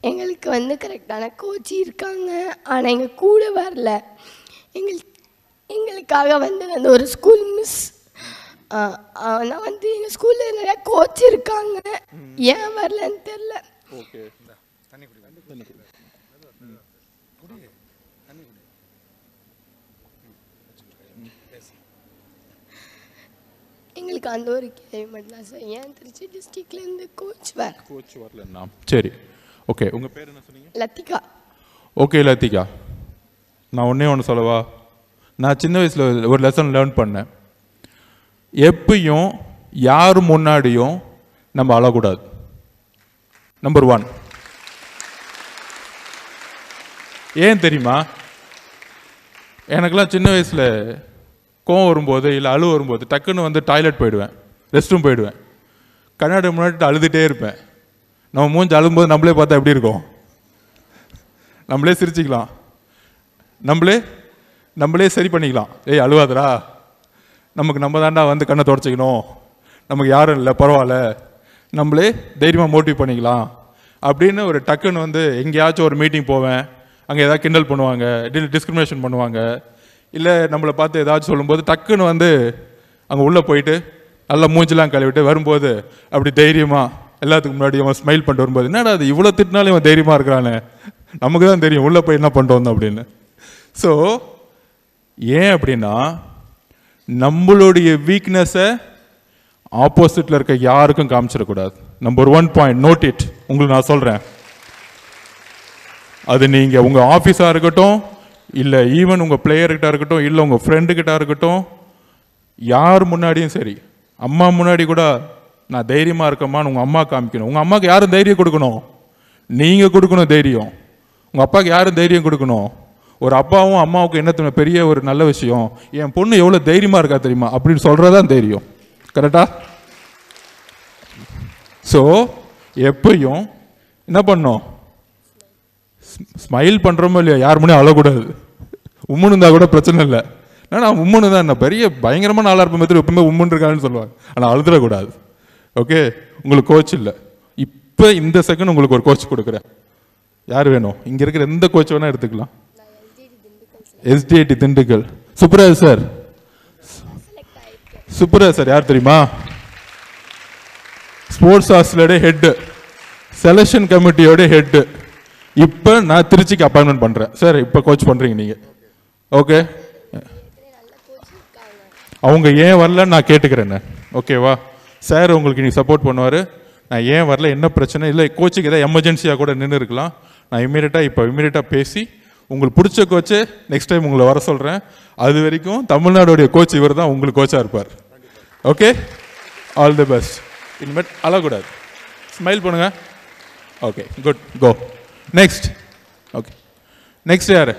எங்களுக்கு வந்து கரெக்டான கோச் இருக்காங்க, ஆனால் எங்கள் கூட வரல. எங்களுக்காக வந்து அந்த ஒரு ஸ்கூல் மிஸ். ஆனால் வந்து எங்கள் ஸ்கூலில் நிறையா கோச் இருக்காங்க, ஏன் வரலன்னு தெரில. ஓகே, எங்களுக்கு அந்த ஒரு கேள்வி மட்டும் தான் சார், ஏன் திருச்சி டிஸ்ட்ரிக்ட்லேருந்து கோச் வரலண்ணா? சரி, ஓகே. உங்கள் பேர் என்ன சொன்னீங்க? லத்திகா. ஓகே லத்திகா, நான் ஒன்று சொல்லவா? நான் சின்ன வயசில் ஒரு லெசன் லேர்ன் பண்ணேன். எப்பயும் யார் முன்னாடியும் நம்ம அழக்கூடாது. நம்பர் 1. ஏன் தெரியுமா? எனக்கெல்லாம் சின்ன வயசில் கோவம் வரும்போது இல்லை அழுவு வரும்போது டக்குன்னு வந்து டாய்லெட் போயிடுவேன், ரெஸ்ட் ரூம் போயிடுவேன். கண்ணாடி முன்னாடி அழுதுகிட்டே இருப்பேன். நம்ம மூஞ்சி அழும்போது நம்மளே பார்த்தா எப்படி இருக்கும்? நம்மளே சிரிச்சிக்கலாம், நம்மளே சரி பண்ணிக்கலாம். ஏய் அழுவாதரா, நமக்கு நம்ம தாண்டா வந்து கண்ணை தொடச்சிக்கணும், நமக்கு யாரும் இல்லை, பரவாயில்ல, நம்மளே தைரியமாக மோட்டிவ் பண்ணிக்கலாம் அப்படின்னு ஒரு டக்குன்னு வந்து எங்கேயாச்சும் ஒரு மீட்டிங் போவேன், அங்கே ஏதாவது கிண்டல் பண்ணுவாங்க, டிஸ்கிரிமினேஷன் பண்ணுவாங்க, இல்லை நம்மளை பார்த்து ஏதாச்சும் சொல்லும்போது டக்குன்னு வந்து அங்கே உள்ளே போயிட்டு நல்லா மூஞ்சிலாம் கழுவிட்டு வரும்போது அப்படி தைரியமாக எல்லாத்துக்கு முன்னாடி அவன் ஸ்மைல் பண்ணிட்டு வரும்போது, என்னடா அது இவ்வளோ திட்டினாலும் இவன் தைரியமாக இருக்கிறானே, நமக்கு தான் தெரியும் உள்ளே போய் என்ன பண்ணிட்டு வந்தோம் அப்படின்னு. ஸோ ஏன் அப்படின்னா நம்மளுடைய வீக்னஸை ஆப்போசிட்டில் இருக்க யாருக்கும் காமிச்சிடக்கூடாது. Number 1 point, note it. உங்களுக்கு நான் சொல்கிறேன், அது நீங்கள் உங்கள் ஆஃபீஸாக இருக்கட்டும், இல்லை ஈவன் உங்கள் பிளேயர்கிட்ட இருக்கட்டும், இல்லை உங்கள் ஃப்ரெண்டுக்கிட்ட இருக்கட்டும், யார் முன்னாடியும் சரி, அம்மா முன்னாடி கூட நான் தைரியமாக இருக்கம்மான்னு உங்கள் அம்மா காமிக்கணும். உங்கள் அம்மாவுக்கு யாரும் தைரியம் கொடுக்கணும்? நீங்கள் கொடுக்கணும் தைரியம். உங்கள் அப்பாவுக்கு யாரும் தைரியம் கொடுக்கணும்? ஒரு அப்பாவும் அம்மாவுக்கு என்ன பெரிய ஒரு நல்ல விஷயம், என் பொண்ணு எவ்வளோ தைரியமாக இருக்கா தெரியுமா அப்படின்னு சொல்கிறதான் தைரியம். கரெக்டா? ஸோ எப்பயும் என்ன பண்ணோம்? ஸ்மைல் பண்ணுறோமோ இல்லையா, யார் முன்னே அழக்கூடாது. உம்முன்னு இருந்தால் கூட பிரச்சனை இல்லை. ஏன்னா உம்முன்னு தான் என்ன பெரிய பயங்கரமான ஆளாக இருப்ப மாதிரி எப்பவுமே உம்முன்னு இருக்கான்னு சொல்லுவாங்க. ஆனால் அழுதுடக்கூடாது. ஓகே, உங்களுக்கு கோச் இல்லை. இப்போ இந்த செகண்ட் உங்களுக்கு ஒரு கோச் கொடுக்குறேன். யார் வேணும்? இங்கே இருக்கிற எந்த கோச் வேணால் எடுத்துக்கலாம். SDIT Dindigul Subraj sir. Subraj sir யார் தெரியுமா? ஸ்போர்ட்ஸ் ஹாஸ்டலோட ஹெட்டு, செலெக்ஷன் கமிட்டியோட ஹெட்டு. இப்போ நான் திருச்சிக்கு அப்பாயின்மெண்ட் பண்ணுறேன் சார். இப்போ கோச் பண்ணுறீங்க நீங்கள். ஓகே, அவங்க ஏன் வரலன்னு நான் கேட்டுக்கிறேன். ஓகேவா சார்? உங்களுக்கு நீ சப்போர்ட் பண்ணுவார். நான் ஏன் வரல, என்ன பிரச்சனை இல்லை, கோச்சுக்கு ஏதாவது எமர்ஜென்சியாக கூட நின்று இருக்கலாம். நான் இமீடியட்டாக பேசி உங்களுக்கு பிடிச்ச கோச்சு நெக்ஸ்ட் டைம் உங்களை வர சொல்கிறேன். அது வரைக்கும் தமிழ்நாடுடைய கோச் இவர் தான் உங்களுக்கு கோச்சாக இருப்பார். Okay, all the best. இனிமேட் அழக்கூடாது, ஸ்மைல் பண்ணுங்க. Okay, good, go next. Okay, next யார்?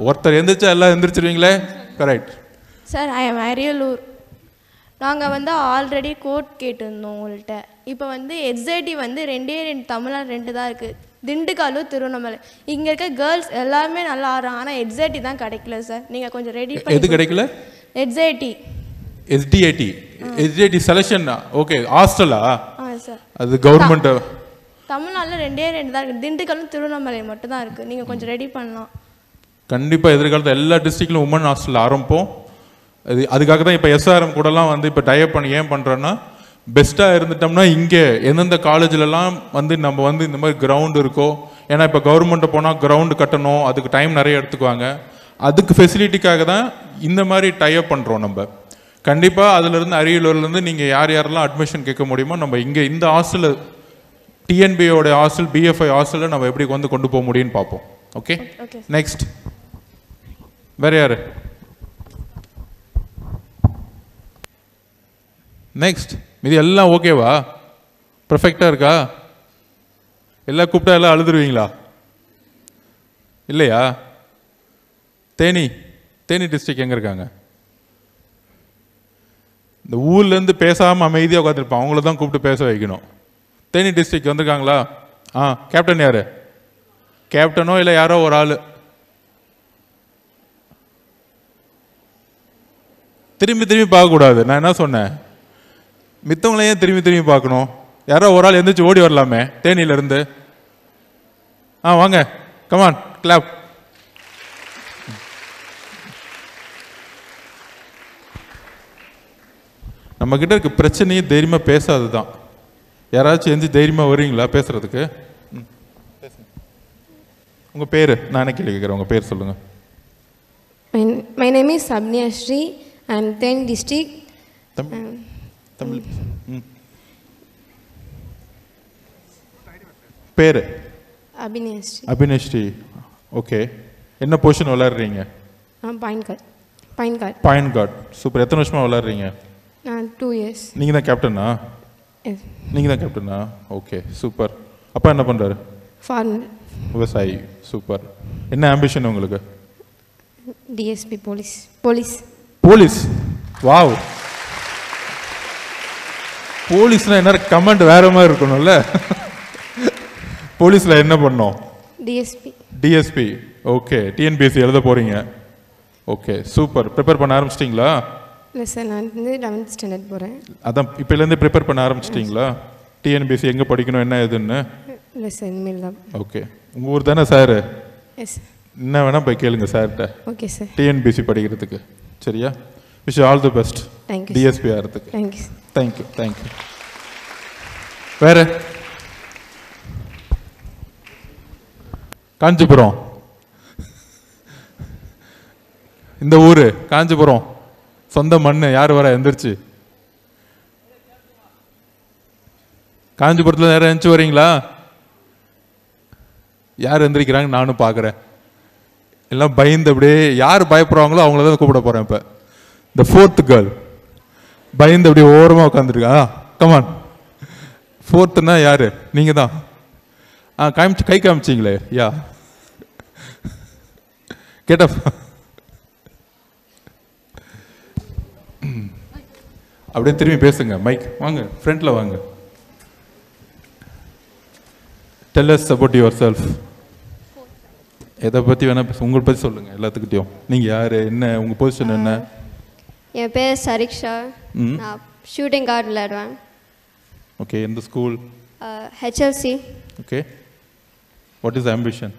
ஒருத்தர் எந்திரிச்சா எல்லாம் எந்திரிச்சிருவீங்களே. Correct sir. I am Ariyalur. நாங்கள் வந்து ஆல்ரெடி கோட் கேட்டிருந்தோம் உங்கள்கிட்ட. இப்போ வந்து எக்ஸைட்டி வந்து 2 தமிழ்நாடு 2 தான் இருக்குது, திண்டுக்கல்லூர், திருவண்ணாமலை. இங்கே இருக்க கேர்ள்ஸ் எல்லாருமே நல்லா ஆடுறாங்க, ஆனால் எக்ஸைட்டி தான் கிடைக்கல சார். நீங்கள் கொஞ்சம் ரெடி பண்ணி. எது கிடைக்கல? எக்ஸைட்டி. SDIT selection. ஓகே, ஹாஸ்டலா? சார், அது கவர்மெண்ட். தமிழ்நாட்டில் 2 தான் இருக்குது, திண்டுக்கல்லும் திருவண்ணாமலை மட்டும் தான் இருக்குது. நீங்கள் கொஞ்சம் ரெடி பண்ணலாம். கண்டிப்பாக எதிர்காலத்தில் எல்லா டிஸ்ட்ரிக்ட்லையும் உமன் ஹாஸ்டல் ஆரம்பிப்போம். அதுக்காக தான் இப்போ SRM கூடலாம் வந்து இப்போ டைப் பண்ணி ஏன் பண்ணுறோன்னா, பெஸ்ட்டாக இருந்துட்டோம்னா இங்கே எந்தெந்த காலேஜ்லலாம் வந்து நம்ம வந்து இந்த மாதிரி கிரவுண்டு இருக்கோ. ஏன்னா இப்போ கவர்மெண்ட்டை போனால் கிரவுண்டு கட்டணும், அதுக்கு டைம் நிறைய எடுத்துக்குவாங்க. அதுக்கு ஃபெசிலிட்டிக்காக தான் இந்த மாதிரி டைப் பண்ணுறோம் நம்ம. கண்டிப்பாக அதிலிருந்து அரியலூர்லேருந்து நீங்கள் யாரெல்லாம் அட்மிஷன் கேட்க முடியுமோ நம்ம இங்கே இந்த ஹாஸ்டலில், TNBயோட ஹாஸ்டல், BFI ஹாஸ்டலில் நம்ம எப்படி வந்து கொண்டு போக முடியும்னு பார்ப்போம். ஓகே, நெக்ஸ்ட் வேறு யார்? நெக்ஸ்ட். இது எல்லாம் ஓகேவா? பர்ஃபெக்டாக இருக்கா? எல்லாம் கூப்பிட்டா எல்லாம் அழுதுருவீங்களா? இல்லையா? தேனி டிஸ்ட்ரிக்ட் எங்கே இருக்காங்க? இந்த ஊர்லேருந்து பேசாமல் அமைதியாக உட்காந்துருப்பான், அவங்கள தான் கூப்பிட்டு பேச வைக்கணும். தேனி டிஸ்ட்ரிக்ட் வந்திருக்காங்களா? கேப்டன் யார்? கேப்டனோ இல்லை யாரோ ஒரு ஆள். திரும்பி திரும்பி பார்க்கக்கூடாது. நான் என்ன சொன்னேன்? மித்தவங்கள ஏன் திரும்பி திரும்பி பார்க்கணும்? யாரோ ஒரு ஆள் எந்திரிச்சு ஓடி வரலாமே தேனியிலேருந்து. வாங்க, கமான், கிளாப். நம்ம கிட்ட இருக்க பிரச்சனையே தைரியமாக பேசாது தான். யாராச்சும் எந்த தைரியமாக வருவீங்களா பேசுறதுக்கு? உங்கள் பேர் நானே கேள்வி கேட்குறேன், உங்கள் பேர் சொல்லுங்கள். My name is Sabniya Shri. I am Theni district. Tamil பேர்? Abhinaya Shri. அபினேஸ்ரீ. ஓகே, என்ன பொசிஷன் விளையாடுறீங்க? Pine guard. Point guard. Super. எத்தனை வருஷமாக விளையாடுறீங்க? 2 years. நீங்கள் தான் கேப்டனா? Yes. நீங்கள் தான் கேப்டனா? Okay, super. அப்பா என்ன பண்ணுறாரு? Farmer. விவசாயி. சூப்பர். என்ன ஆம்பிஷன் உங்களுக்கு? DSP police. போலீஸ். வாவ். போலீஸ்னா என்ன கமெண்ட் வேற மாதிரி இருக்கணும்ல. போலீஸில் என்ன பண்ணோம்? டிஎஸ்பி. ஓகே, டிஎன்பிஎஸ்சி எழுத போகிறீங்க. Okay, super. ப்ரிப்பேர் பண்ண ஆரம்பிச்சிட்டிங்களா? இல்லை சார், நான் வந்து 11th standard போகிறேன். அதான் இப்போலேருந்து ப்ரிப்பேர் பண்ண ஆரம்பிச்சிட்டிங்களா? டிஎன்பிஎஸ்சி எங்கே படிக்கணும் என்ன ஏதுன்னு? இல்லை சார், இனிமேல் தான். ஓகே, உங்கள் ஊர் தானே சார்? Yes sir. என்ன வேணால் போய் கேளுங்க சார்கிட்ட. Okay sir. டிஎன்பிஎஸ்சி படிக்கிறதுக்கு. சரியா? Wish all the best. Thank you. DSP ஆகிறதுக்கு. தேங்க்யூ. தேங்க்யூ. வேற? காஞ்சிபுரம். இந்த ஊரு காஞ்சிபுரம், சொந்த மண்ணு. யார் வர எந்திரிச்சு? காஞ்சிபுரத்தில் நேரம் எந்திரிச்சு வரீங்களா? யார் எந்திரிக்கிறாங்க நானும் பார்க்குறேன். எல்லாம் பயந்து அப்படியே யார் பயப்படுறாங்களோ அவங்கள தான் கூப்பிட போகிறேன். இப்போ இந்த 4th கேர்ள் பயந்து அப்படியே ஓரமாக உட்காந்துருக்கா. கமான். 4th யாரு? நீங்கள் தான். கை காமிச்சிங்களே. யா, கேட்ட அப்படியே திரும்பி பேசுங்க. மைக் வாங்க, ஃப்ரண்ட்ல வாங்க. Tell us about your self. எதை பற்றி வேணா உங்களை பற்றி சொல்லுங்கள் எல்லாத்துக்கிட்டையும். நீங்கள் யார், என்ன உங்கள் பொசிஷன் என்ன? என் பேர் சரிக்ஷா. நான் ஷூட்டிங் கார்டு விளையாடுவேன். ஓகே, எந்த school? HLC. Okay, what is ambition?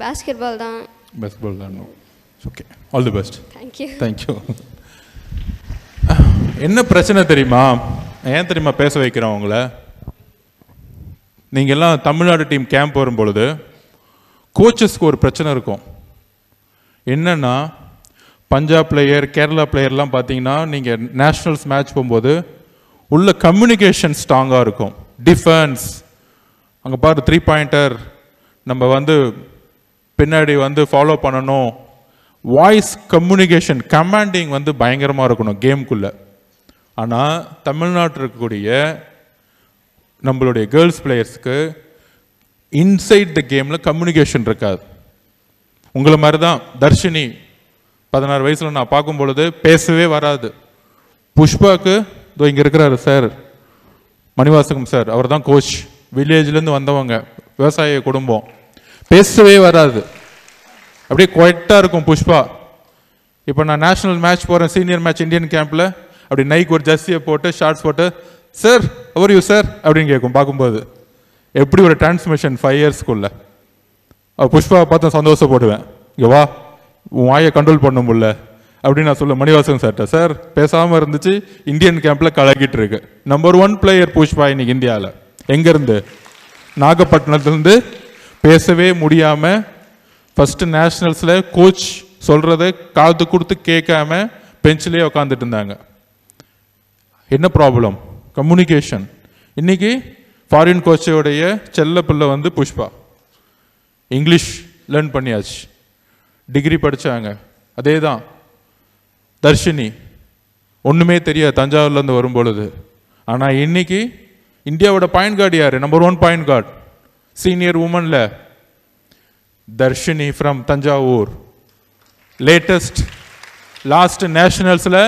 Basketball தான். பாஸ்கெட்பால் தான். Okay, all the best. Thank you. என்ன பிரச்சனை தெரியுமா? ஏன் தெரியுமா பேச வைக்கிறோம் உங்களை? நீங்கள் எல்லாம் தமிழ்நாடு டீம் கேம்ப் வரும்பொழுது கோச்சஸ்க்கு ஒரு பிரச்சனை இருக்கும். என்னன்னா, பஞ்சாப் பிளேயர், கேரளா பிளேயர்லாம் பார்த்தீங்கன்னா நீங்கள் நேஷ்னல்ஸ் மேட்ச் போகும்போது உள்ள கம்யூனிகேஷன் ஸ்ட்ராங்காக இருக்கும். டிஃபென்ஸ் அங்கே பாரு 3 பாயிண்டர் நம்ம வந்து பின்னாடி வந்து ஃபாலோ பண்ணணும். வாய்ஸ் கம்யூனிகேஷன் கமாண்டிங் வந்து பயங்கரமாக இருக்கணும் கேமுக்குள்ளே. ஆனால் தமிழ்நாட்டில் இருக்கக்கூடிய நம்மளுடைய கேர்ள்ஸ் பிளேயர்ஸ்க்கு இன்சைட் த கேமில் கம்யூனிகேஷன் இருக்காது. உங்களை மாதிரி தான் தர்ஷினி 16 வயசில் நான் பார்க்கும் பொழுது பேசவே வராது. புஷ்பாவுக்கு இதோ இங்கே இருக்கிறாரு சார், மணிவாசகம் சார், அவர் தான் கோச். வில்லேஜ்லேருந்து வந்தவங்க, விவசாய குடும்பம். பேசவே வராது, அப்படியே குவைட்டாக இருக்கும் புஷ்பா. இப்போ நான் நேஷ்னல் மேட்ச் போகிறேன், சீனியர் மேட்ச் இந்தியன் கேம்பில், அப்படி நைக்கு ஒரு ஜர்சியை போட்டு ஷார்ட்ஸ் போட்டு சார் அவர் யூ சார் அப்படின்னு கேட்கும். பார்க்கும்போது எப்படி ஒரு டிரான்ஸ்மிஷன் 5 இயர்ஸ்க்குள்ள. புஷ்பாவை பார்த்து சந்தோஷப்படுவேன். இங்கே வா, உன் வாயை கண்ட்ரோல் பண்ண முடியல அப்படின்னு நான் சொல்ல மணிவாசன் சார்ட்ட. சார் பேசாமல் இருந்துச்சு, இந்தியன் கேம்பில் கலக்கிட்டு இருக்கு. நம்பர் 1 பிளேயர் புஷ்பா இன்னைக்கு இந்தியாவில். எங்கேருந்து? நாகப்பட்டினத்துலேருந்து. பேசவே முடியாமல் ஃபஸ்ட்டு நேஷ்னல்ஸில் கோச் சொல்கிறத காது கொடுத்து கேட்காம பெஞ்சிலே உட்காந்துட்டு இருந்தாங்க. என்ன ப்ராப்ளம்? கம்யூனிகேஷன். இன்னைக்கு ஃபாரின் கோச்சோடைய செல்ல பிள்ளை வந்து புஷ்பா. இங்கிலீஷ் லேர்ன் பண்ணியாச்சு, டிகிரி படித்தாங்க. அதே தான் தர்ஷினி, ஒன்றுமே தெரியாது தஞ்சாவூர்லேருந்து வரும்பொழுது. ஆனால் இன்னைக்கு இந்தியாவோட பாயிண்ட் கார்டு யார்? நம்பர் 1 பாயிண்ட் கார்டு சீனியர் உமனில் Darshini from Thanjavur. Latest last நேஷனல்ஸில்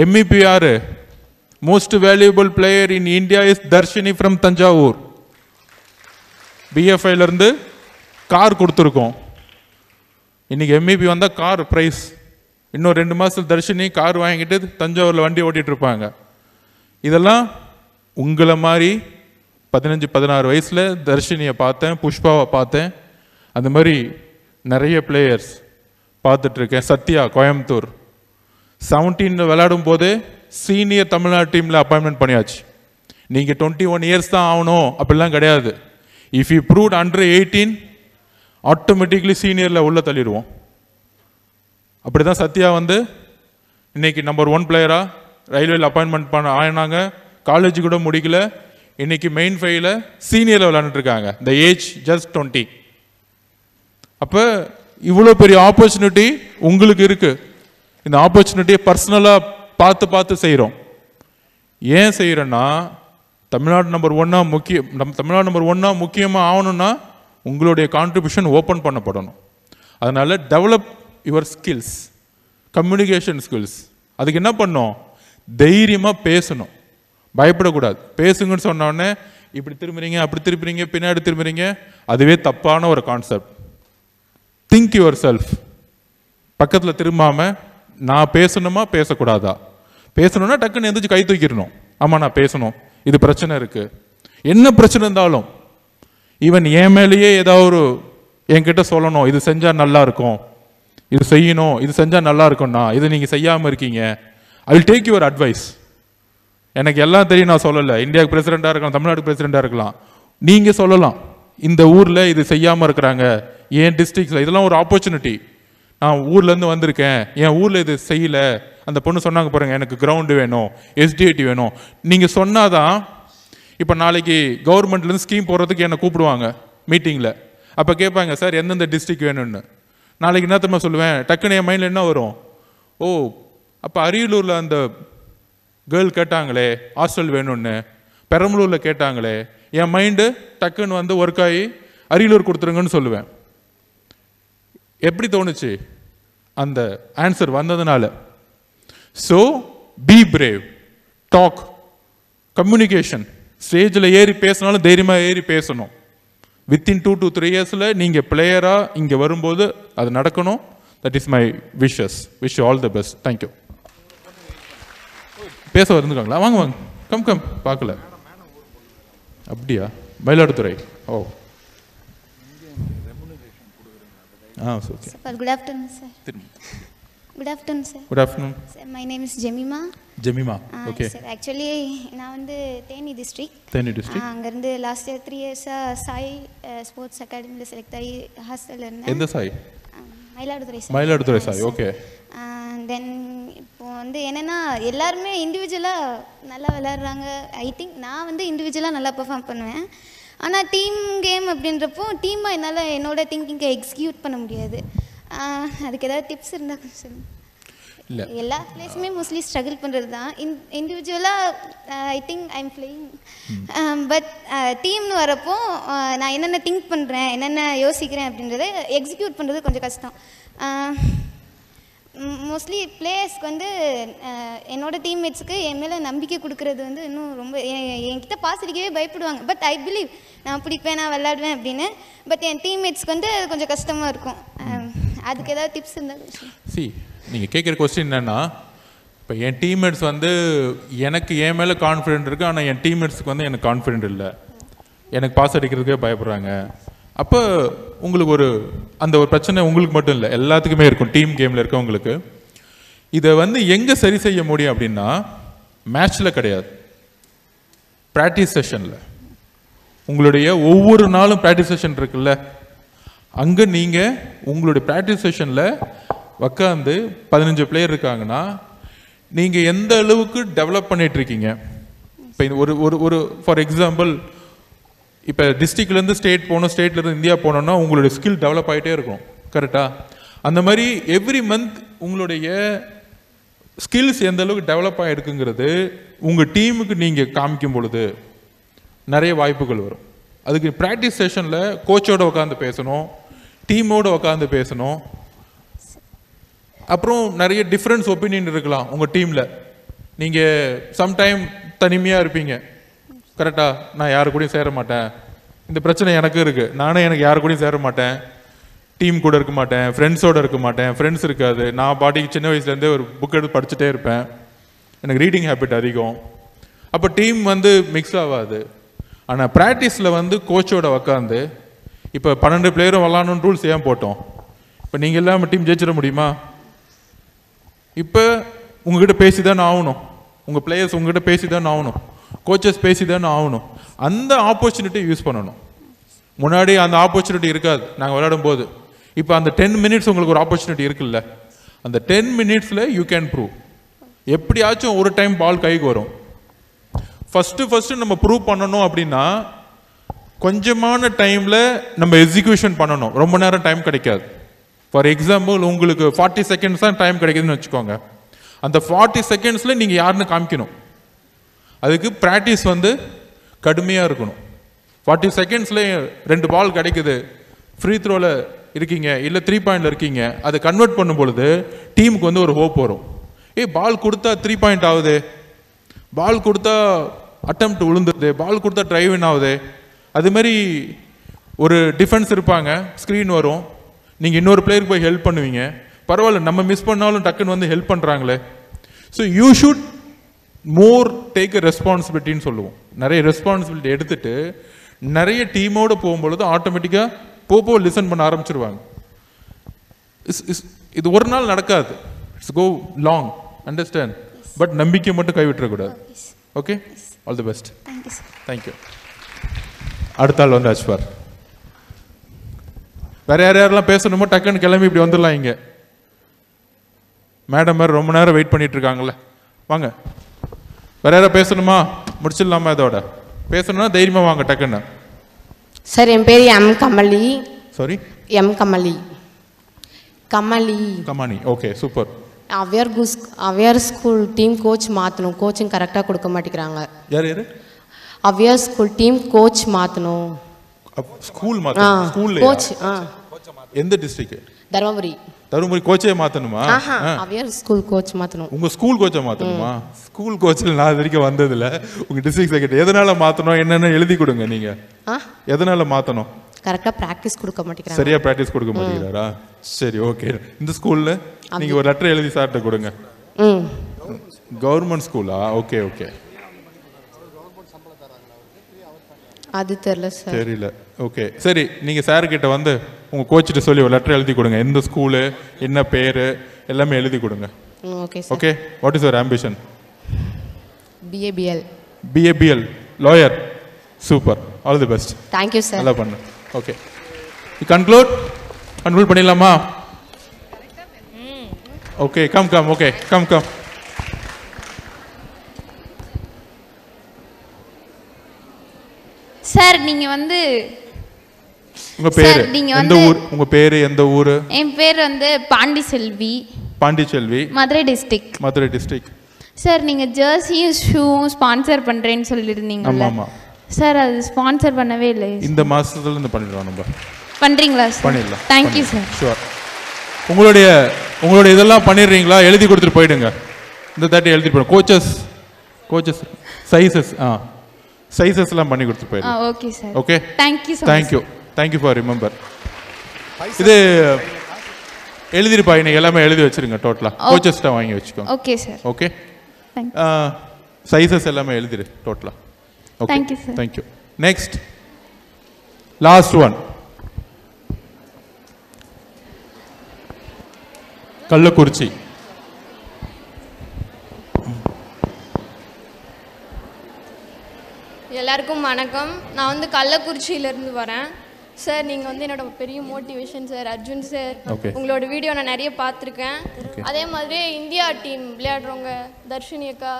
எம்இபி யாரு? Most valuable player in India is Darshini from Thanjavur. பிஎஃப்ஐலேருந்து கார் கொடுத்துருக்கோம். இன்னைக்கு எம்இபி வந்தால் கார் ப்ரைஸ். இன்னும் 2 மாதத்தில் தர்ஷினி கார் வாங்கிட்டு தஞ்சாவூரில் வண்டி ஓட்டிகிட்டு இருப்பாங்க. இதெல்லாம் உங்களை மாதிரி 15-16 வயசில் தர்ஷினியை பார்த்தேன், புஷ்பாவை பார்த்தேன், அந்த மாதிரி நிறைய பிளேயர்ஸ் பார்த்துட்ருக்கேன். சத்யா கோயம்புத்தூர் 17 விளையாடும் போதே சீனியர் தமிழ்நாடு டீமில் அப்பாயின்மெண்ட் பண்ணியாச்சு. நீங்கள் 21 இயர்ஸ் தான் ஆகணும் அப்படிலாம் கிடையாது. If you proved under 18 automatically சீனியரில் உள்ள தள்ளிடுவோம். அப்படி தான் சத்யா வந்து இன்னைக்கு நம்பர் 1 பிளேயராக ரயில்வேல அப்பாயின்மெண்ட் ஆயினாங்க. காலேஜ் கூட முடிக்கல, இன்னைக்கு மெயின் 5ல சீனியரில் விளையாண்டுட்டு இருக்காங்க. The age just 20. அப்போ இவ்வளோ பெரிய ஆப்பர்ச்சுனிட்டி உங்களுக்கு இருக்கு. இந்த ஆப்பர்ச்சுனிட்டியை பர்சனலாக பார்த்து செய்கிறோம். ஏன் செய்கிறேன்னா தமிழ்நாடு நம்பர் 1 முக்கியமாக ஆகணும்னா உங்களுடைய கான்ட்ரிபியூஷன் ஓப்பன் பண்ணப்படணும். அதனால develop your skills, communication skills. அதுக்கு என்ன பண்ணணும்? தைரியமாக பேசணும், பயப்படக்கூடாது. பேசுங்கன்னு சொன்னோடனே இப்படி திரும்புறீங்க, அப்படி திரும்புறீங்க, பின்னாடி திரும்புறீங்க, அதுவே தப்பான ஒரு கான்செப்ட். Think your self. பக்கத்தில் திரும்பாமல் நான் பேசணுமா பேசக்கூடாதா? பேசணும்னா டக்குன்னு எந்திரிச்சு கை தூக்கிடணும். ஆமாம் நான் பேசணும், இது பிரச்சனை இருக்குது. என்ன பிரச்சனை இருந்தாலும் ஈவன் என் மேலேயே ஏதாவது என்கிட்ட சொல்லணும், இது செஞ்சால் நல்லா இருக்கும், இது செய்யணும், இது செஞ்சால் நல்லா இருக்கும்னா இது நீங்கள் செய்யாமல் இருக்கீங்க. I will take your advice. எனக்கு எல்லாம் தெரியும், நான் சொல்லலை. இந்தியாவுக்கு பிரசிடெண்ட்டாக இருக்கலாம், தமிழ்நாடு பிரசிடெண்ட்டாக இருக்கலாம், நீங்கள் சொல்லலாம் இந்த ஊரில் இது செய்யாமல் இருக்கிறாங்க, என் டிஸ்ட்ரிக்ஸில் இதெல்லாம் ஒரு ஆப்பர்ச்சுனிட்டி. நான் ஊர்லேருந்து வந்திருக்கேன், என் ஊரில் இது செய்யலை, அந்த பொண்ணு சொன்னாங்க பாருங்கள், எனக்கு கிரவுண்டு வேணும், எஸ்டிஐடி வேணும். நீங்கள் சொன்னாதான் இப்போ நாளைக்கு கவர்மெண்ட்லேருந்து ஸ்கீம் போடுறதுக்கு என்னை கூப்பிடுவாங்க மீட்டிங்கில். அப்போ கேட்பாங்க, சார் எந்தெந்த டிஸ்ட்ரிக்ட் வேணும்னு. நாளைக்கு என்ன தெரியுமா சொல்லுவேன்? டக்குன்னு என் மைண்டில் என்ன வரும்? ஓ அப்போ அரியலூரில் அந்த கேர்ள் கேட்டாங்களே ஹாஸ்டல் வேணும்னு, பெரம்பலூரில் கேட்டாங்களே, என் மைண்டு டக்குன்னு வந்து ஒர்க் ஆகி அரியலூர் கொடுத்துருங்கன்னு சொல்லுவேன். எப்படி தோணுச்சு? அந்த ஆன்சர் வந்ததுனால. So be brave, talk, communication. ஸ்டேஜில் ஏறி பேசினாலும் தைரியமாக ஏறி பேசணும். வித்தின் 2 to 3 இயர்ஸில் நீங்கள் பிளேயராக இங்கே வரும்போது அது நடக்கணும். That is my wishes. Wish all the best. Thank you. பேச வந்துருக்காங்களா? வாங்க வாங்க, கம் பார்க்கல. அப்படியா? மயிலாடுதுறை. ஓ okay. Good afternoon, sir. Good afternoon, sir. Good afternoon. Sir, my name is Jemima. Jemima. Okay. Sir, actually நான் வந்து தேனி டிஸ்ட்ரிக்ட். தேனி டிஸ்ட்ரிக்ட். அங்கேருந்து லாஸ்ட் இயர் 3 இயர்ஸாக Sai sports அகாடமியில் செலக்ட் ஆகி ஹாஸ்டலில் இருந்தேன். எந்த சாய்? மயிலாடுதுறை சாய். மயிலாடுதுறை சாய். ஓகே. தென் இப்போ வந்து என்னென்னா எல்லாருமே இண்டிவிஜுவலாக நல்லா விளையாடுறாங்க. ஐ திங்க் நான் வந்து இண்டிவிஜுவலாக நல்லா பெர்ஃபார்ம் பண்ணுவேன். ஆனால் டீம் கேம் அப்படின்றப்போ டீமாக என்னால் என்னோட திங்கிங்கை எக்ஸிக்யூட் பண்ண முடியாது. அதுக்கு ஏதாவது டிப்ஸ் இருந்தால் கொஞ்சம் சொல்லுங்கள். இல்லை, எல்லா பிளேஸுமே மோஸ்ட்லி ஸ்ட்ரகிள் பண்ணுறது தான். இண்டிவிஜுவலாக I think I am playing. But டீம்னு வரப்போ நான் என்னென்ன திங்க் பண்ணுறேன், என்னென்ன யோசிக்கிறேன் அப்படின்றத எக்ஸிக்யூட் பண்ணுறது கொஞ்சம் கஷ்டம். மோஸ்ட்லி பிளேயர்ஸ்க்கு வந்து என்னோடய டீம்மேட்ஸுக்கு என் மேலே நம்பிக்கை கொடுக்குறது வந்து இன்னும் ரொம்ப என்கிட்ட பாஸ் அடிக்கவே பயப்படுவாங்க. பட் ஐ பிலீவ் நான் பிடிப்பேன், நான் விளையாடுவேன் அப்படின்னு. பட் என் டீம்மேட்ஸ்க்கு வந்து அது கொஞ்சம் கஷ்டமாக இருக்கும். அதுக்கு ஏதாவது டிப்ஸ் இருந்தால்? நீங்கள் கேட்குற கொஸ்டின் என்னென்னா, இப்போ என் டீம்மேட்ஸ் வந்து எனக்கு என் மேலே கான்ஃபிடென்ட் இருக்குது, ஆனால் என் டீம்மேட்ஸுக்கு வந்து எனக்கு கான்ஃபிடென்ட் இல்லை, எனக்கு பாஸ் அடிக்கிறதுக்கே பயப்படுறாங்க. அப்போ உங்களுக்கு அந்த ஒரு பிரச்சனை உங்களுக்கு மட்டும் இல்லை, எல்லாத்துக்குமே இருக்கும். டீம் கேமில் இருக்கவங்களுக்கு இதை வந்து எங்கே சரி செய்ய முடியும் அப்படின்னா, மேட்ச்சில் கிடையாது, ப்ராக்டிஸ் செஷனில். உங்களுடைய ஒவ்வொரு நாளும் ப்ராக்டிஸ் செஷன் இருக்குல்ல, அங்கே நீங்கள் உங்களுடைய ப்ராக்டிஸ் செஷனில் உட்காந்து 15 பிளேயர் இருக்காங்கன்னா நீங்கள் எந்த அளவுக்கு டெவலப் பண்ணிகிட்ருக்கீங்க. இப்போ ஒரு ஃபார் எக்ஸாம்பிள், இப்போ டிஸ்ட்ரிக்ட்லேருந்து ஸ்டேட் போகணும், ஸ்டேட்லேருந்து இந்தியா போனோம்னா உங்களுடைய ஸ்கில் டெவலப் ஆகிட்டே இருக்கும். கரெக்டாக? அந்த மாதிரி எவ்ரி மந்த் உங்களுடைய ஸ்கில்ஸ் எந்த அளவுக்கு டெவலப் ஆகிருக்குங்கிறது உங்கள் டீமுக்கு நீங்கள் காமிக்கும் பொழுது நிறைய வாய்ப்புகள் வரும். அதுக்கு ப்ராக்டிஸ் செஷனில் கோச்சோடு உட்காந்து பேசணும், டீமோடு உட்காந்து பேசணும். அப்புறம் நிறைய டிஃப்ரென்ஸ் ஒப்பீனியன் இருக்கலாம் உங்கள் டீமில். நீங்கள் சம்டைம் தனிமையாக இருப்பீங்க, கரெக்டாக? நான் யாரு கூடயும் சேர மாட்டேன், இந்த பிரச்சனை எனக்கு இருக்குது, எனக்கு யாரு கூடயும் சேர மாட்டேன், டீம் கூட இருக்க மாட்டேன், ஃப்ரெண்ட்ஸோடு இருக்க மாட்டேன், ஃப்ரெண்ட்ஸ் இருக்காது, நான் பாட்டிக்கு சின்ன வயசுலேருந்தே ஒரு புக் எடுத்து படிச்சுட்டே இருப்பேன், எனக்கு ரீடிங் ஹேபிட் அதிகம். அப்போ டீம் வந்து மிக்ஸ் ஆகாது. ஆனால் ப்ராக்டிஸில் வந்து கோச்சோட உக்காந்து இப்போ 12 பிளேயரும் விளாடணுன்னு ரூல்ஸ் ஏன் போட்டோம்? இப்போ நீங்கள் இல்லாமல் டீம் ஜெயிச்சிட முடியுமா? இப்போ உங்ககிட்ட பேசி தான் ஆகணும், உங்கள் பிளேயர்ஸ் உங்ககிட்ட பேசி தான் ஆகணும், கோச்சஸ் பேசி தான் ஆகணும். அந்த ஆப்பர்ச்சுனிட்டி யூஸ் பண்ணணும். முன்னாடி அந்த ஆப்பர்ச்சுனிட்டி இருக்காது நாங்கள் விளையாடும் போது. இப்போ அந்த 10 மினிட்ஸ் உங்களுக்கு ஒரு ஆப்பர்ச்சுனிட்டி இருக்குல்ல, அந்த 10 மினிட்ஸில் யூ கேன் ப்ரூவ். எப்படியாச்சும் ஒரு டைம் பால் கைக்கு வரும். ஃபஸ்ட்டு நம்ம ப்ரூவ் பண்ணணும் அப்படின்னா கொஞ்சமான டைமில் நம்ம எக்ஸிக்யூஷன் பண்ணணும். ரொம்ப நேரம் டைம் கிடைக்காது. ஃபார் எக்ஸாம்பிள் உங்களுக்கு 40 செகண்ட்ஸ் தான் டைம் கிடைக்குதுன்னு வச்சுக்கோங்க. அந்த 40 செகண்ட்ஸில் நீங்கள் யாருன்னு காமிக்கணும். அதுக்கு ப்ராக்டிஸ் வந்து கடுமையாக இருக்கணும். 40 செகண்ட்ஸில் 2 பால் கிடைக்குது, ஃப்ரீ த்ரோவில் இருக்கீங்க இல்லை 3 பாயிண்டில் இருக்கீங்க, அதை கன்வெர்ட் பண்ணும் பொழுது டீமுக்கு வந்து ஒரு ஹோப் வரும். பால் கொடுத்தா 3 பாயிண்ட் ஆகுது, பால் கொடுத்தா அட்டெம்ப்ட் விழுந்துருது, பால் கொடுத்தா ட்ரைவ் இன் ஆகுது. அதுமாரி ஒரு டிஃபென்ஸ் இருப்பாங்க, ஸ்க்ரீன் வரும், நீங்கள் இன்னொரு பிளேயருக்கு போய் ஹெல்ப் பண்ணுவீங்க, பரவாயில்ல நம்ம மிஸ் பண்ணாலும் டக்குன்னு வந்து ஹெல்ப் பண்ணுறாங்களே. So you should more take a ரெஸ்பான்சிபிலிட்டின்னு சொல்லுவோம். நிறைய ரெஸ்பான்சிபிலிட்டி எடுத்துட்டு நிறைய டீமோடு போகும்பொழுது ஆட்டோமேட்டிக்காக போக லிசன் பண்ண ஆரம்பிச்சிருவாங்க. இது ஒரு நாள் நடக்காது, it's go long, understand. But நம்பிக்கை மட்டும் கைவிட்டுறக்கூடாது. Okay, all the best. Thank you sir. Thank you. அடுத்த ஆள் வந்து அஸ்வார். வேற யாரெல்லாம் பேசணுமோ டக்குன்னு கிளம்பி இப்படி வந்துடலாம். இங்கே மேடம் மாதிரி ரொம்ப நேரம் வெயிட் பண்ணிட்டு இருக்காங்கல்ல, வாங்க. வேற யாராவது பேசணுமா? முடிச்சிடலாமா? இதோட பேசணும்னா தைரியமா வாங்க டக்குன்னு. சார் என் பேர் M Kamali. Sorry, M Kamali. Kamani. Okay, super. Avvaiyar school team coach மாற்றணும், கோச்சிங் கரெக்டாக கொடுக்க மாட்டேங்கிறாங்க. யார்? அவ்வியார் ஸ்கூல் டீம் கோச் மாற்றணும். ஸ்கூல் மாற்றணும்? ஸ்கூல்ல கோச்? எந்த டிஸ்ட்ரிக்ட்? தருமபுரி. தருமபுரி கோச்சே மாற்றணுமா? அவ்வியார் ஸ்கூல் கோச் மாற்றணும். உங்கள் ஸ்கூல் கோச்சை மாற்றணுமா? ஸ்கூல் கோச்சில் நான் இது வரைக்கும் வந்ததில்லை. உங்கள் டிஸ்ட்ரிக்ட் செக்ரட்டரி எதனால் மாற்றணும் என்னென்னு எழுதி கொடுங்க. நீங்கள் எதனால் மாற்றணும்? கரெக்டாக ப்ராக்டிஸ் கொடுக்க மாட்டேங்கிறாங்க. சரியா ப்ராக்டிஸ் கொடுக்க மாட்டேங்கிறாரா? சரி, ஓகே. இந்த ஸ்கூலில் நீங்கள் ஒரு லெட்டர் எழுதி சார்கிட்ட கொடுங்க. கவர்மெண்ட் ஸ்கூலா? Okay okay. அது தெரியல சார். தெரியல. ஓகே, சரி. நீங்கள் சார்கிட்ட வந்து உங்கள் கோச்சிட்ட சொல்லி ஒரு லெட்டர் எழுதி கொடுங்க. எந்த ஸ்கூலு, என்ன பேர், எல்லாமே எழுதி கொடுங்க. Okay sir. Okay, what is your ambition? BABL. BABL, lawyer. Super, all the best. Thank you sir. நல்லா பண்ணு. ஓகே, கன்க்ளூட் பண்ணிடலாமா? Okay, come. Okay, come. Sir நீங்கள் வந்து உங்க பேரு எந்த ஊர்? உங்க பேரு எந்த ஊர்? என் பேர் வந்து பாண்டிச்செல்வி. மதுரை டிஸ்ட்ரிக்ட். சார் நீங்கள் ஜெர்சியும் ஷூவும் ஸ்பான்சர் பண்ணுறேன்னு சொல்லியிருந்தீங்கல்ல சார், அது ஸ்பான்சர் பண்ணவே இல்லை. இந்த மாசத்துல இருந்து பண்ணிடுவோம். நம்ம பண்ணுறீங்களா சார்? பண்ணிடலாம். Thank you sir. ஷுவர். உங்களுடைய இதெல்லாம் பண்ணிடுறீங்களா? எழுதி கொடுத்துட்டு போயிடுங்க. இந்த 30 எழுதிட்டு போயிடும். கோச்சஸ் சைஸஸ்லாம் பண்ணி கொடுத்துட்டு போயிடுங்க. Okay sir. Okay, thank you for remember. இது எழுதிருப்பா, இன்னைக்கு எல்லாமே எழுதி வச்சிருங்க. டோட்டலா கோச்சஸ்ட்ட வாங்கி வச்சுக்கோங்க. Okay sir. ஓகே, சைஸஸ் எல்லாமே எழுதிரு டோட்டலா. Okay, thank you sir. Thank you. Next, last one. Kallakurichi. எல்லாருக்கும் வணக்கம். நான் வந்து கள்ளக்குறிச்சியிலேருந்து வரேன். சார் நீங்கள் வந்து என்னோட பெரிய மோட்டிவேஷன் சார். அர்ஜுன் சார், உங்களோட வீடியோ நான் நிறைய பார்த்துருக்கேன். அதே மாதிரி இந்தியா டீம் விளையாடுறவங்க தர்ஷினி அக்கா,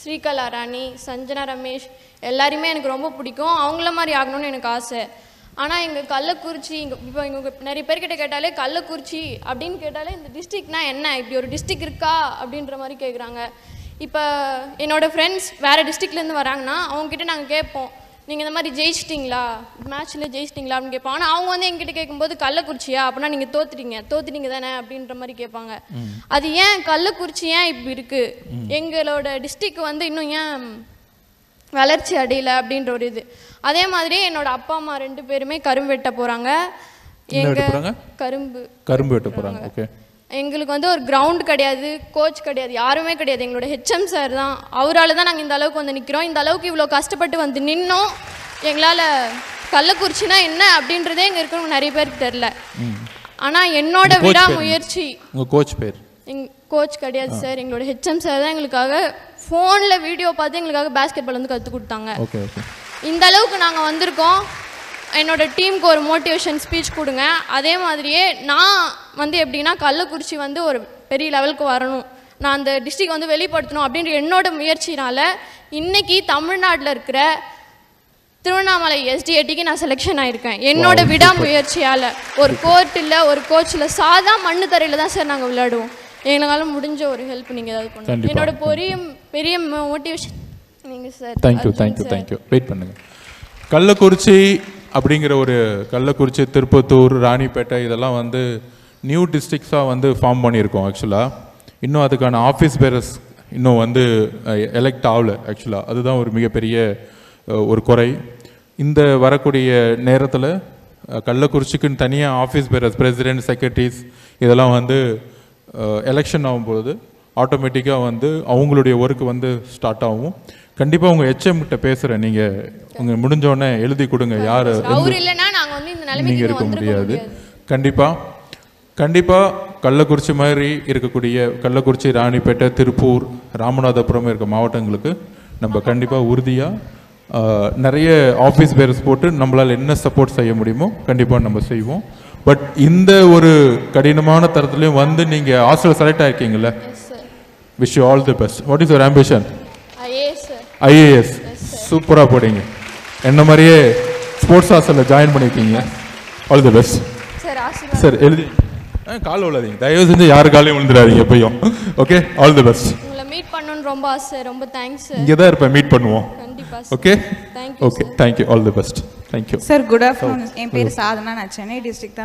ஸ்ரீகலா ராணி, சஞ்சனா ரமேஷ் எல்லாருமே எனக்கு ரொம்ப பிடிக்கும். அவங்கள மாதிரி ஆகணும்னு எனக்கு ஆசை. ஆனால் எங்கள் கள்ளக்குறிச்சி இப்போ இங்கே நிறைய பேர்கிட்ட கேட்டாலே கள்ளக்குறிச்சி அப்படின்னு கேட்டாலே இந்த டிஸ்ட்ரிக்ட்னா என்ன, இப்படி ஒரு டிஸ்ட்ரிக்ட் இருக்கா அப்படின்ற மாதிரி கேட்குறாங்க. இப்போ என்னோடய ஃப்ரெண்ட்ஸ் வேறு டிஸ்ட்ரிக்ட்லேருந்து வராங்கன்னா அவங்ககிட்ட நாங்கள் கேட்போம், நீங்கள் இந்த மாதிரி ஜெயிச்சிட்டிங்களா, மேட்ச்சில் ஜெயிச்சிட்டிங்களா அப்படின்னு கேட்பாங்க. ஆனால் அவங்க வந்து எங்கிட்ட கேட்கும்போது கள்ளக்குறிச்சியா அப்படின்னா நீங்கள் தோத்துட்டீங்க தானே அப்படின்ற மாதிரி கேட்பாங்க. அது ஏன் கள்ளக்குறிச்சி ஏன் இப்படி இருக்குது, எங்களோட டிஸ்ட்ரிக்ட் வந்து இன்னும் ஏன் வளர்ச்சி அடையலை அப்படின்ற ஒரு இது. அதே மாதிரி என்னோட அப்பா அம்மா 2 பேருமே கரும்பு வெட்ட போகிறாங்க. கரும்பு வெட்ட போகிறாங்க. ஓகே. எங்களுக்கு வந்து ஒரு கிரவுண்ட் கிடையாது, கோச் கிடையாது, யாருமே கிடையாது. எங்களோட ஹெச்எம் சார் தான். அவரால் தான் நாங்கள் இந்த அளவுக்கு வந்து நிற்கிறோம். இந்த அளவுக்கு இவ்வளோ கஷ்டப்பட்டு வந்து நின்னோம். எங்களால் கள்ளக்குறிச்சினா என்ன அப்படின்றதே இங்கே இருக்கிறவங்க நிறைய பேருக்கு தெரில. ஆனால் என்னோட விடாமுயற்சி. உங்கள் கோச் பேர்? கோச் கிடையாது சார், எங்களோட ஹெச்எம் சார் தான் எங்களுக்காக ஃபோனில் வீடியோ பார்த்து எங்களுக்காக பேஸ்கெட் பால் வந்து கற்றுக் கொடுத்தாங்க. Okay okay. இந்த அளவுக்கு நாங்கள் வந்திருக்கோம். என்னோட டீமுக்கு ஒரு மோட்டிவேஷன் ஸ்பீச் கொடுங்க. அதே மாதிரியே நான் வந்து எப்படின்னா கள்ளக்குறிச்சி வந்து ஒரு பெரிய லெவலுக்கு வரணும், நான் அந்த டிஸ்ட்ரிக்ட் வந்து வெளிப்படுத்தணும் அப்படின்ற என்னோட முயற்சினால் இன்றைக்கி தமிழ்நாட்டில் இருக்கிற திருவண்ணாமலை எஸ்டிஏடிக்கு நான் செலெக்ஷன் ஆகிருக்கேன். என்னோட விடாமுயற்சியால். ஒரு கோர்ட் இல்லை, ஒரு கோச் இல்லை, சாதா மண்ணு தரையில் தான் சார் நாங்கள் விளையாடுவோம். எங்களால் முடிஞ்ச ஒரு ஹெல்ப் நீங்கள் ஏதாவது பண்ணுங்க. என்னோட பெரிய மோட்டிவேஷன் நீங்கள் சார். தேங்க்யூ. வெயிட் பண்ணுங்கள். கள்ளக்குறிச்சி அப்படிங்கிற ஒரு கள்ளக்குறிச்சி, திருப்பத்தூர், ராணிப்பேட்டை இதெல்லாம் வந்து நியூ டிஸ்ட்ரிக்ஸாக வந்து ஃபார்ம் பண்ணியிருக்கோம். ஆக்சுவலாக இன்னும் அதுக்கான ஆஃபீஸ் பேரர்ஸ் இன்னும் வந்து எலெக்ட் ஆகலை. ஆக்சுவலாக அதுதான் ஒரு மிகப்பெரிய ஒரு குறை. இந்த வரக்கூடிய நேரத்தில் கள்ளக்குறிச்சிக்குன்னு தனியாக ஆஃபீஸ் பேரர்ஸ், பிரசிடென்ட், செக்ரட்டரிஸ் இதெல்லாம் வந்து எலெக்ஷன் ஆகும்போது ஆட்டோமேட்டிக்காக வந்து அவங்களுடைய ஒர்க்கு வந்து ஸ்டார்ட் ஆகும். கண்டிப்பாக உங்கள் ஹெச்எம் கிட்ட பேசுகிறேன், நீங்கள் உங்கள் முடிஞ்சோடனே எழுதி கொடுங்க. யார் நீங்கள் இருக்க முடியாது. கண்டிப்பாக கள்ளக்குறிச்சி மாதிரி இருக்கக்கூடிய கள்ளக்குறிச்சி, ராணிப்பேட்டை, திருப்பூர், ராமநாதபுரம் இருக்க மாவட்டங்களுக்கு நம்ம கண்டிப்பாக உறுதியாக நிறைய ஆஃபீஸ் பேரர்ஸ் போட்டு நம்மளால் என்ன சப்போர்ட் செய்ய முடியுமோ கண்டிப்பாக நம்ம செய்வோம். பட் இந்த ஒரு கடினமான தரத்துலையும் வந்து நீங்கள் ஹாஸ்டல் செலக்ட் ஆகிருக்கீங்களே, wish you all the best. What is your ambition? IAS. சூப்பராக போடுங்க. என்ன மாதிரியே ஸ்போர்ட்ஸ் ஹாஸ்டலில் ஜாயின் பண்ணியிருக்கீங்க. All the best sir. எழுதி கால் விழாதீங்க தயவு செஞ்சு, யாரு காலையும் விழுந்துடாதீங்க எப்பயும். Okay, all the best. உங்களை மீட் பண்ணணும்னு ரொம்ப ஆசை. ரொம்ப தேங்க்ஸ். இங்கே தான் இருப்பேன், மீட் பண்ணுவோம். Okay okay, thank you. All the best. Thank you sir. Good afternoon. என் பேர் சாதனா. நான் சென்னை டிஸ்ட்ரிக்ட்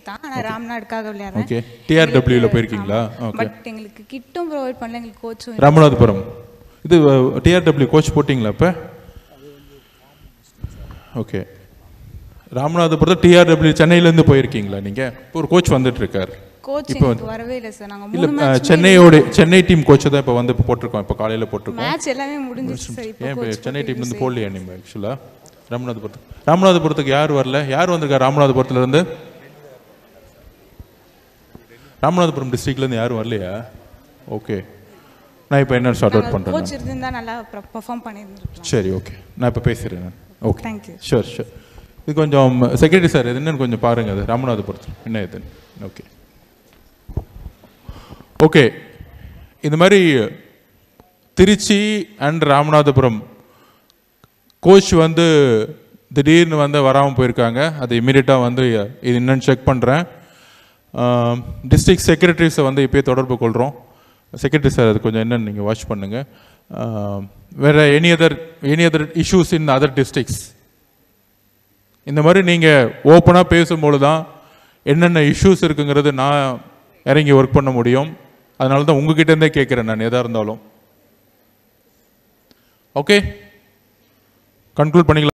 தான். ஆனால் ராம்நாடுக்காக விளையாடுறேன். ஓகே. டிஆர்டபிள்யூல போயிருக்கீங்களா? ஓகே. பட் எங்களுக்கு கிட்டும் ப்ரொவைட் பண்ணல, எங்களுக்கு கோச்சும். ராமநாதபுரம் இது டிஆர்டபிள்யூ கோச் போட்டிங்களா இப்போ? ஓகே. ராமநாதபுரத்தில் டிஆர்டபிள்யூ சென்னையிலேருந்து போயிருக்கீங்களா நீங்கள்? இப்போ ஒரு கோச் வந்துட்டு இருக்காரு. இப்போ வரவே இல்லை சார். நாங்கள் இல்லை, சென்னை டீம் கோச் தான் இப்போ வந்து போட்டிருக்கோம். இப்போ காலையில் போட்டிருக்கோம். மேட்ச் எல்லாமே முடிஞ்சிச்சு சார். ஏன் சென்னை டீம்லேருந்து போடலையா நீங்கள்? ஆக்சுவலாக ராமநாதபுரத்துக்கு யார் வரல? யார் வந்திருக்கா ராமநாதபுரத்துலேருந்து? ராமநாதபுரம் டிஸ்ட்ரிக்ட்லேருந்து யாரும் வரலையா? ஓகே, நான் இப்போ என்ன ஷார்ட் அவுட் பண்ணுறேன். கோச் இருந்தா நல்லா பெர்ஃபார்ம் பண்ணியிருந்திருக்கலாம். சரி, ஓகே, நான் இப்போ பேசுகிறேன். Okay, thank you. ஷூர். இது கொஞ்சம் செக்ரட்டரி சார் இது என்னன்னு கொஞ்சம் பாருங்கள். அது ராமநாதபுரத்தில் என்ன இதுன்னு. ஓகே. இந்த மாதிரி திருச்சி அண்ட் ராமநாதபுரம் கோச் வந்து திடீர்னு வந்து வராமல் போயிருக்காங்க. அது இமீடியட்டாக வந்து இது என்னன்னு செக் பண்ணுறேன். டிஸ்ட்ரிக்ட் செக்ரட்டரிஸை வந்து இப்போயே தொடர்பு கொள்கிறோம். செக்ரட்டரி சார் அது கொஞ்சம் என்னென்னு நீங்கள் வாட்ச் பண்ணுங்கள். வேறு any other issues in other districts இந்த மாதிரி நீங்கள் ஓப்பனாக பேசும்போது தான் என்னென்ன இஷ்யூஸ் இருக்குங்கிறது நான் இறங்கி ஒர்க் பண்ண முடியும். அதனால தான் உங்ககிட்டேருந்தே கேட்குறேன் நான் எதாக இருந்தாலும். ஓகே, கன்க்ளூட் பண்ணிக்கலாம்.